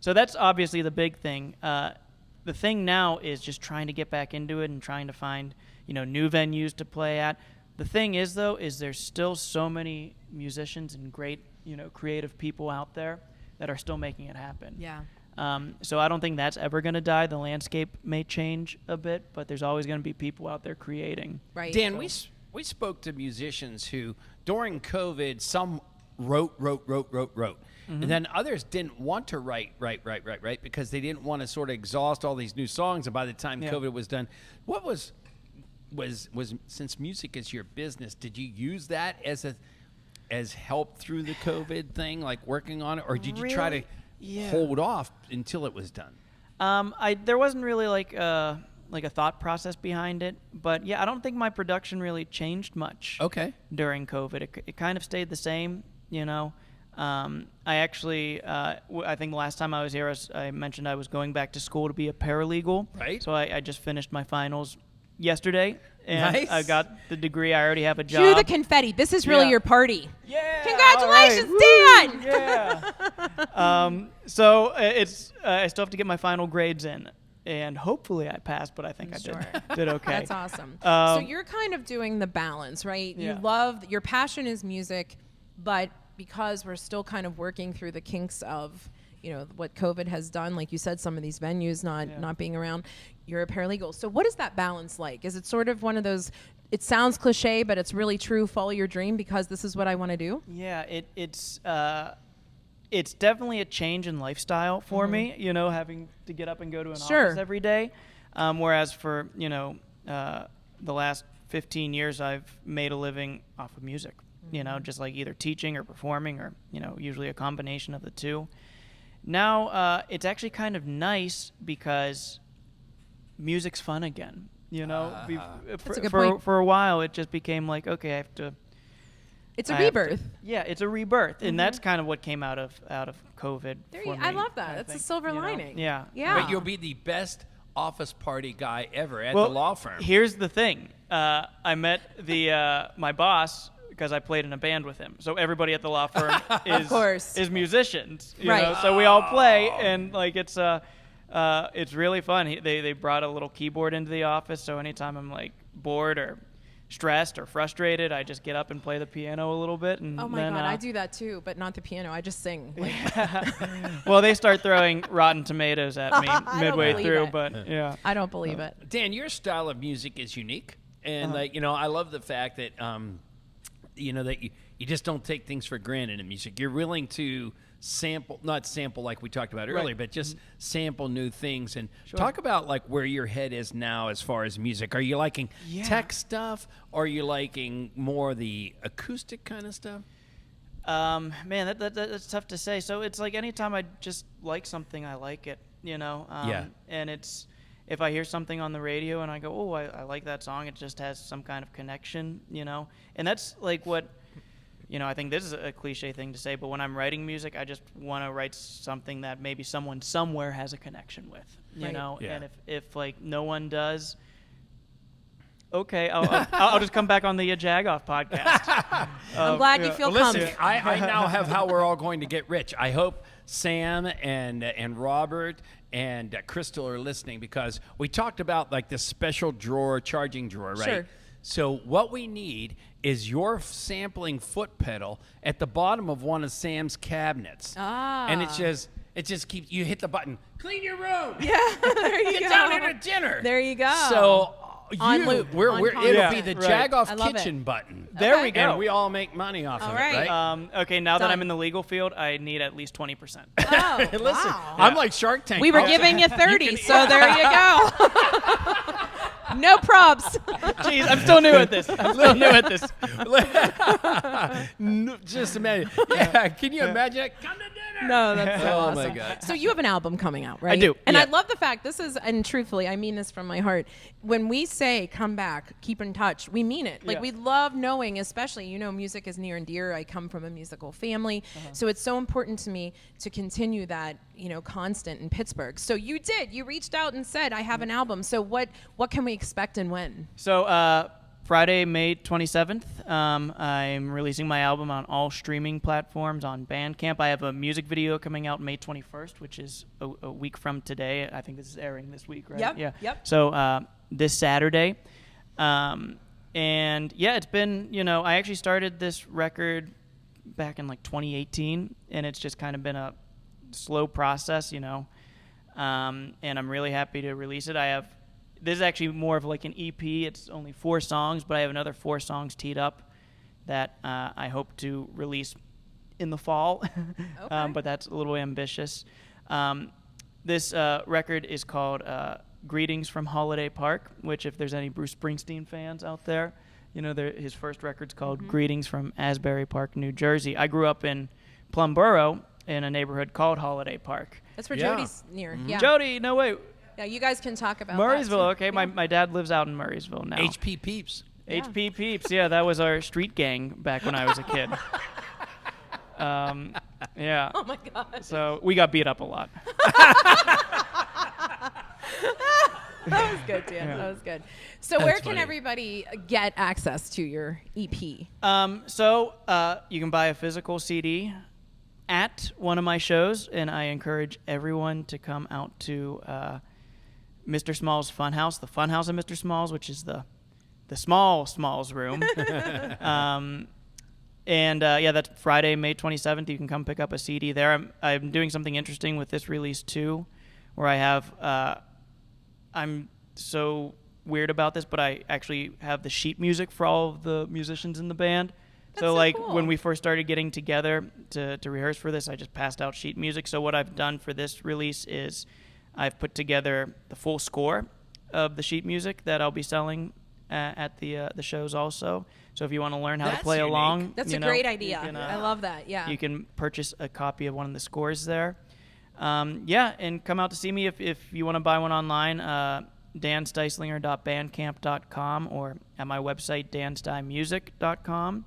[SPEAKER 9] so that's obviously the big thing. The thing now is just trying to get back into it and trying to find new venues to play at. The thing is though, is there's still so many musicians and great creative people out there that are still making it happen.
[SPEAKER 1] Yeah.
[SPEAKER 9] So I don't think that's ever going to die. The landscape may change a bit, but there's always going to be people out there creating.
[SPEAKER 1] Right.
[SPEAKER 3] Dan, we spoke to musicians who, during COVID, some wrote, and then others didn't want to write because they didn't want to sort of exhaust all these new songs. And by the time
[SPEAKER 9] Yeah.
[SPEAKER 3] COVID was done, what was since music is your business, did you use that as help through the COVID thing, like working on it, or did you try to
[SPEAKER 9] Yeah.
[SPEAKER 3] hold off until it was done?
[SPEAKER 9] There wasn't really like a thought process behind it, but yeah, I don't think my production really changed much.
[SPEAKER 3] Okay.
[SPEAKER 9] During COVID, it kind of stayed the same. I actually, I think the last time I was here, I mentioned I was going back to school to be a paralegal.
[SPEAKER 3] Right.
[SPEAKER 9] So I just finished my finals yesterday, and
[SPEAKER 3] Nice.
[SPEAKER 9] I got the degree. I already have a job.
[SPEAKER 1] Cue the confetti. This is really
[SPEAKER 9] Yeah.
[SPEAKER 1] your party.
[SPEAKER 9] Yeah.
[SPEAKER 1] Congratulations,
[SPEAKER 9] all right.
[SPEAKER 1] Dan!
[SPEAKER 9] Yeah. So it's I still have to get my final grades in, and hopefully I passed. But I think I did okay.
[SPEAKER 1] That's awesome. So
[SPEAKER 9] Um,
[SPEAKER 1] you're kind of doing the balance, right?
[SPEAKER 9] Yeah.
[SPEAKER 1] You love, your passion is music, but because we're still kind of working through the kinks of, what COVID has done, like you said, some of these venues not being around, you're a paralegal. So what is that balance like? Is it sort of one of those, it sounds cliche, but it's really true, follow your dream because this is what I want to do?
[SPEAKER 9] Yeah, it's definitely a change in lifestyle for me, having to get up and go to an
[SPEAKER 1] Sure.
[SPEAKER 9] office every day. Whereas for, the last 15 years, I've made a living off of music, just like either teaching or performing or, usually a combination of the two. Now, it's actually kind of nice because music's fun again,
[SPEAKER 1] That's a good
[SPEAKER 9] for
[SPEAKER 1] point.
[SPEAKER 9] a while, it just became like, okay, I have to...
[SPEAKER 1] It's a
[SPEAKER 9] I have to-
[SPEAKER 1] rebirth.
[SPEAKER 9] Yeah, it's a rebirth, and that's kind of what came out of COVID.
[SPEAKER 1] I love that. That's a silver lining.
[SPEAKER 9] Yeah.
[SPEAKER 1] Yeah.
[SPEAKER 3] But you'll be the best office party guy ever at
[SPEAKER 9] Well,
[SPEAKER 3] the law firm.
[SPEAKER 9] Here's the thing: I met my boss because I played in a band with him. So everybody at the law firm is musicians, you
[SPEAKER 1] Right.
[SPEAKER 9] know? So we all play, and like it's really fun. They brought a little keyboard into the office, so anytime I'm like bored or stressed or frustrated, I just get up and play the piano a little bit. And
[SPEAKER 1] Oh my
[SPEAKER 9] then,
[SPEAKER 1] God, I do that too, but not the piano. I just sing. Like,
[SPEAKER 9] Well, they start throwing Rotten Tomatoes at me
[SPEAKER 1] don't
[SPEAKER 9] midway
[SPEAKER 1] believe
[SPEAKER 9] through,
[SPEAKER 1] it.
[SPEAKER 9] but yeah.
[SPEAKER 1] I don't believe it.
[SPEAKER 3] Dan, your style of music is unique, and I love the fact that that you just don't take things for granted in music. You're willing to not sample like we talked about earlier, but just sample new things. And talk about like where your head is now as far as music. Are you liking tech stuff, or are you liking more the acoustic kind of stuff?
[SPEAKER 9] Man, that's tough to say. So it's like anytime I just like something, I like it, And it's if I hear something on the radio and I go, oh, I like that song, it just has some kind of connection, And that's like what, I think this is a cliche thing to say, but when I'm writing music, I just want to write something that maybe someone somewhere has a connection with, you know?
[SPEAKER 3] Yeah.
[SPEAKER 9] And if like no one does, okay, I'll just come back on the YaJagoff podcast.
[SPEAKER 1] I'm glad you feel
[SPEAKER 3] Listen,
[SPEAKER 1] comfortable.
[SPEAKER 3] I now have how we're all going to get rich. I hope Sam and Robert and Crystal are listening, because we talked about like this special drawer, charging drawer, right?
[SPEAKER 1] Sure.
[SPEAKER 3] So what we need is your sampling foot pedal at the bottom of one of Sam's cabinets. And it just keeps, you hit the button, clean your room.
[SPEAKER 1] Yeah, there you
[SPEAKER 3] Get
[SPEAKER 1] go.
[SPEAKER 3] down here to dinner.
[SPEAKER 1] There you go.
[SPEAKER 3] So
[SPEAKER 1] On loop, on
[SPEAKER 3] it'll
[SPEAKER 1] constant.
[SPEAKER 3] be the
[SPEAKER 9] Right.
[SPEAKER 3] YaJagoff
[SPEAKER 1] I love it.
[SPEAKER 3] Kitchen button.
[SPEAKER 9] There we go.
[SPEAKER 3] And we all make money off
[SPEAKER 1] All
[SPEAKER 3] of
[SPEAKER 1] right.
[SPEAKER 3] it, right?
[SPEAKER 9] Okay, now that
[SPEAKER 1] Done.
[SPEAKER 9] I'm in the legal field, I need at least 20%.
[SPEAKER 1] Oh,
[SPEAKER 3] Listen,
[SPEAKER 1] wow.
[SPEAKER 3] I'm like Shark Tank.
[SPEAKER 1] We were
[SPEAKER 3] I'll-
[SPEAKER 1] giving you 30, so there you go. No probs.
[SPEAKER 9] Jeez, I'm still new at this.
[SPEAKER 3] No, just imagine. Yeah, can you imagine it? Come to dinner.
[SPEAKER 1] No, that's so
[SPEAKER 3] Oh,
[SPEAKER 1] awesome.
[SPEAKER 3] my God.
[SPEAKER 1] So you have an album coming out, right?
[SPEAKER 9] do,
[SPEAKER 1] And
[SPEAKER 9] yeah.
[SPEAKER 1] I love the fact and truthfully, I mean this from my heart. When we say come back, keep in touch, we mean it. Like
[SPEAKER 9] Yeah.
[SPEAKER 1] we love knowing, especially, music is near and dear. I come from a musical family. So it's so important to me to continue that, constant in Pittsburgh. So you reached out and said, I have an album. So what can we expect and when?
[SPEAKER 9] So Friday, May 27th, I'm releasing my album on all streaming platforms on Bandcamp. I have a music video coming out May 21st, which is a week from today. I think this is airing this week, right?
[SPEAKER 1] Yep,
[SPEAKER 9] Yeah.
[SPEAKER 1] yep.
[SPEAKER 9] So this Saturday. And yeah, it's been, I actually started this record back in like 2018, and it's just kind of been a slow process, and I'm really happy to release it. This is actually more of like an EP. It's only 4 songs, but I have another 4 songs teed up that I hope to release in the fall.
[SPEAKER 1] Okay.
[SPEAKER 9] But that's a little ambitious. This record is called Greetings from Holiday Park, which if there's any Bruce Springsteen fans out there, his first record's called Greetings from Asbury Park, New Jersey. I grew up in Plumboro in a neighborhood called Holiday Park.
[SPEAKER 1] That's where
[SPEAKER 3] Yeah.
[SPEAKER 1] Jody's near. Yeah.
[SPEAKER 9] Jody, no way.
[SPEAKER 1] Yeah, you guys can talk about
[SPEAKER 9] Murraysville,
[SPEAKER 1] that
[SPEAKER 9] okay. My dad lives out in Murraysville now.
[SPEAKER 3] HP Peeps.
[SPEAKER 9] HP Peeps, yeah, that was our street gang back when I was a kid. Yeah.
[SPEAKER 1] Oh my God.
[SPEAKER 9] So we got beat up a lot.
[SPEAKER 1] That was good, Dan. That was good. So where can everybody get access to your EP?
[SPEAKER 9] So you can buy a physical CD at one of my shows, and I encourage everyone to come out to Mr. Small's Funhouse, the Funhouse of Mr. Small's, which is the Small's room. And that's Friday, May 27th. You can come pick up a CD there. I'm doing something interesting with this release too, where I have I'm so weird about this, but I actually have the sheet music for all of the musicians in the band.
[SPEAKER 1] That's so cool.
[SPEAKER 9] When we first started getting together to rehearse for this, I just passed out sheet music. So what I've done for this release is I've put together the full score of the sheet music that I'll be selling at the shows also. So if you want to learn how to play along,
[SPEAKER 1] that's a great idea.
[SPEAKER 9] Can,
[SPEAKER 1] I love that. Yeah,
[SPEAKER 9] you can purchase a copy of one of the scores there. And come out to see me if you want to buy one online. danstyslinger.bandcamp.com or at my website danstymusic.com.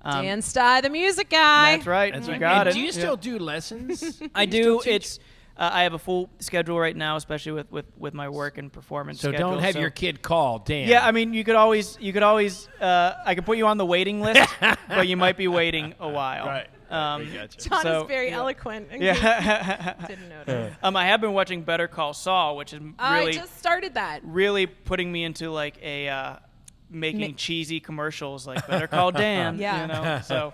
[SPEAKER 1] Dan Stys, the music guy.
[SPEAKER 9] That's right.
[SPEAKER 3] That's
[SPEAKER 9] you
[SPEAKER 3] right.
[SPEAKER 9] got
[SPEAKER 3] And
[SPEAKER 9] it.
[SPEAKER 3] do you still do lessons?
[SPEAKER 9] I do. It's I have a full schedule right now, especially with my work and performance.
[SPEAKER 3] So
[SPEAKER 9] schedule,
[SPEAKER 3] don't have your kid call Dan.
[SPEAKER 9] Yeah, I mean, you could always. I could put you on the waiting list, but you might be waiting a while.
[SPEAKER 3] Right.
[SPEAKER 1] John is very eloquent.
[SPEAKER 9] Yeah.
[SPEAKER 1] Didn't notice.
[SPEAKER 9] I have been watching Better Call Saul, which is really
[SPEAKER 1] I just started that.
[SPEAKER 9] really putting me into like a making cheesy commercials like Better Call Dan.
[SPEAKER 1] Yeah.
[SPEAKER 9] You know? So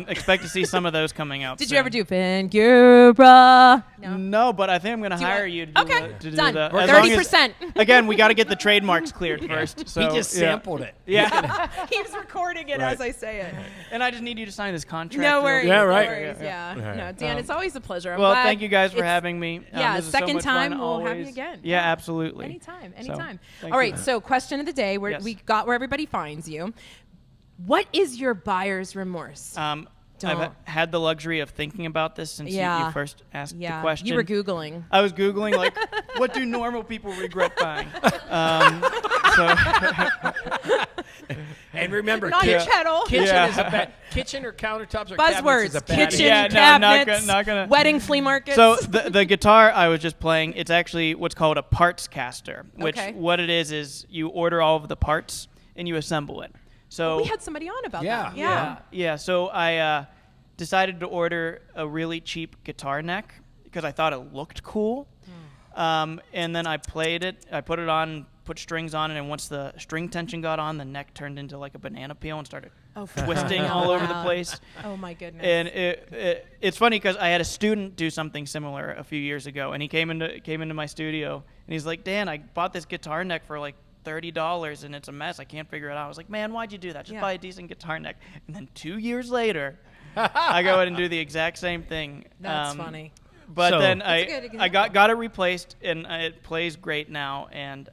[SPEAKER 9] expect to see some of those coming out.
[SPEAKER 1] Did
[SPEAKER 9] soon.
[SPEAKER 1] you ever do Vangura?
[SPEAKER 9] No, but I think I'm going to hire you to do
[SPEAKER 1] Okay,
[SPEAKER 9] to do
[SPEAKER 1] done.
[SPEAKER 9] the
[SPEAKER 1] 30%.
[SPEAKER 9] Again, we got to get the trademarks cleared first. So,
[SPEAKER 3] he just sampled it.
[SPEAKER 9] Yeah.
[SPEAKER 1] He's recording it as I say it.
[SPEAKER 9] And I just need you to sign this contract.
[SPEAKER 1] No worries.
[SPEAKER 3] Yeah, right.
[SPEAKER 1] No worries. Yeah. No, Dan, it's always a pleasure. I'm
[SPEAKER 9] Well,
[SPEAKER 1] glad
[SPEAKER 9] thank you guys for
[SPEAKER 1] it's-
[SPEAKER 9] having me.
[SPEAKER 1] Yeah,
[SPEAKER 9] this is so
[SPEAKER 1] second
[SPEAKER 9] much
[SPEAKER 1] time
[SPEAKER 9] fun,
[SPEAKER 1] we'll have
[SPEAKER 9] always.
[SPEAKER 1] you again.
[SPEAKER 9] Yeah, absolutely.
[SPEAKER 1] Anytime.
[SPEAKER 9] So, thank
[SPEAKER 1] All right,
[SPEAKER 9] you.
[SPEAKER 1] so question of the day, where
[SPEAKER 9] Yes.
[SPEAKER 1] we got where everybody finds you. What is your buyer's remorse?
[SPEAKER 9] I've
[SPEAKER 1] Don't.
[SPEAKER 9] had the luxury of thinking about this since you first asked the question.
[SPEAKER 1] You were Googling.
[SPEAKER 9] I was Googling, like, what do normal people regret buying?
[SPEAKER 3] And remember,
[SPEAKER 1] Not your chettle.
[SPEAKER 3] kitchen or countertops or cabinets
[SPEAKER 1] Buzzwords.
[SPEAKER 3] is a bad
[SPEAKER 1] Kitchen,
[SPEAKER 3] idea.
[SPEAKER 9] Yeah, no,
[SPEAKER 1] cabinets,
[SPEAKER 9] not gonna-
[SPEAKER 1] wedding flea markets.
[SPEAKER 9] So the guitar I was just playing, it's actually what's called a parts caster, which
[SPEAKER 1] Okay.
[SPEAKER 9] what it is you order all of the parts and you assemble it. So
[SPEAKER 1] we had somebody on about
[SPEAKER 3] Yeah.
[SPEAKER 1] that.
[SPEAKER 9] Yeah, so I decided to order a really cheap guitar neck because I thought it looked cool. And then I played it. I put it on, put strings on it, and once the string tension got on, the neck turned into like a banana peel and started twisting all over the place.
[SPEAKER 1] Oh my goodness.
[SPEAKER 9] And it's funny because I had a student do something similar a few years ago, and he came into my studio, and he's like, Dan, I bought this guitar neck for like $30 and it's a mess. I can't figure it out. I was like, man, why'd you do that? Just buy a decent guitar neck. And then 2 years later, I go ahead and do the exact same thing.
[SPEAKER 1] That's funny.
[SPEAKER 9] But
[SPEAKER 3] So-
[SPEAKER 9] then
[SPEAKER 1] That's a good
[SPEAKER 9] I
[SPEAKER 1] example.
[SPEAKER 9] got it replaced, and it plays great now, and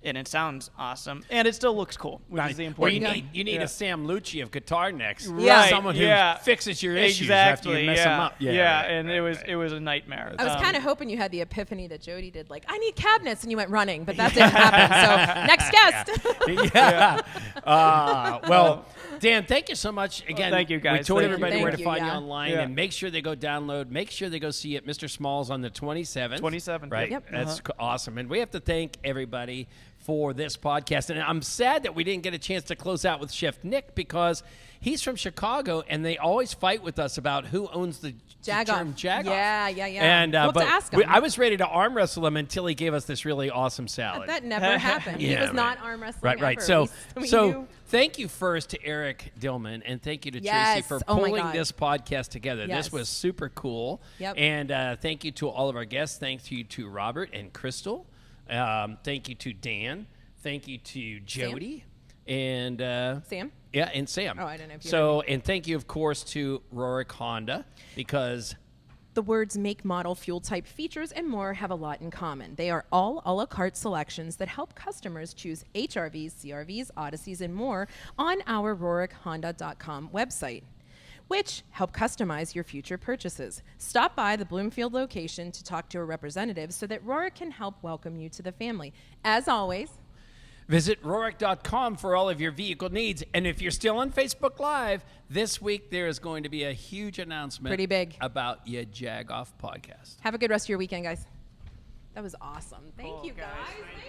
[SPEAKER 9] it sounds awesome, and it still looks cool, which is the
[SPEAKER 3] Well,
[SPEAKER 9] important thing.
[SPEAKER 3] you need a Sam Lucci of guitar necks.
[SPEAKER 1] Yeah.
[SPEAKER 3] Someone who fixes your issues
[SPEAKER 9] exactly,
[SPEAKER 3] after you mess
[SPEAKER 9] yeah.
[SPEAKER 3] them up.
[SPEAKER 9] Yeah, and it was a nightmare.
[SPEAKER 1] I was kind of hoping you had the epiphany that Jody did, like, I need cabinets, and you went running, but that didn't happen. So next guest.
[SPEAKER 3] Well, Dan, thank you so much. Again,
[SPEAKER 9] thank you, guys.
[SPEAKER 3] We told
[SPEAKER 9] Thank you.
[SPEAKER 3] everybody where to
[SPEAKER 1] Thank you,
[SPEAKER 3] find you
[SPEAKER 1] yeah.
[SPEAKER 3] online,
[SPEAKER 9] Yeah.
[SPEAKER 3] and make sure they go download. Make sure they go see it, Mr. Smalls, on the 27th.
[SPEAKER 9] 27th,
[SPEAKER 3] Right?
[SPEAKER 9] yep.
[SPEAKER 3] That's awesome. And we have to thank everybody for this podcast. And I'm sad that we didn't get a chance to close out with Chef Nick because he's from Chicago, and they always fight with us about who owns the term
[SPEAKER 1] Jagoff.
[SPEAKER 3] Jagoff.
[SPEAKER 1] Yeah.
[SPEAKER 3] And
[SPEAKER 1] We'll have
[SPEAKER 3] but
[SPEAKER 1] to ask him.
[SPEAKER 3] I was ready to arm wrestle him until he gave us this really awesome salad.
[SPEAKER 1] That never happened. He
[SPEAKER 3] Yeah,
[SPEAKER 1] was
[SPEAKER 3] right.
[SPEAKER 1] not arm wrestling
[SPEAKER 3] Right.
[SPEAKER 1] ever.
[SPEAKER 3] So,
[SPEAKER 1] We
[SPEAKER 3] so
[SPEAKER 1] knew.
[SPEAKER 3] thank you first to Eric Dillman, and thank you to Tracy
[SPEAKER 1] Yes.
[SPEAKER 3] for
[SPEAKER 1] Oh my
[SPEAKER 3] pulling
[SPEAKER 1] God.
[SPEAKER 3] this podcast together.
[SPEAKER 1] Yes.
[SPEAKER 3] This was super cool.
[SPEAKER 1] Yep.
[SPEAKER 3] And thank you to all of our guests. Thank you to Robert and Crystal. Thank you to Dan. Thank you to Jody. And
[SPEAKER 1] Sam?
[SPEAKER 3] yeah, and Sam.
[SPEAKER 1] Oh, I didn't know if you
[SPEAKER 3] So, and thank you, of course, to Rorick Honda, because
[SPEAKER 1] The words make, model, fuel type, features, and more have a lot in common. They are all a la carte selections that help customers choose HRVs, CRVs, Odysseys, and more on our RorickHonda.com website, which help customize your future purchases. Stop by the Bloomfield location to talk to a representative so that Rorick can help welcome you to the family. As always,
[SPEAKER 3] visit Rorick.com for all of your vehicle needs. And if you're still on Facebook Live, this week there is going to be a huge announcement.
[SPEAKER 1] Pretty big.
[SPEAKER 3] About YaJagoff Podcast.
[SPEAKER 1] have a good rest of your weekend, guys. That was awesome. Thank
[SPEAKER 9] Cool,
[SPEAKER 1] you, guys.
[SPEAKER 9] guys.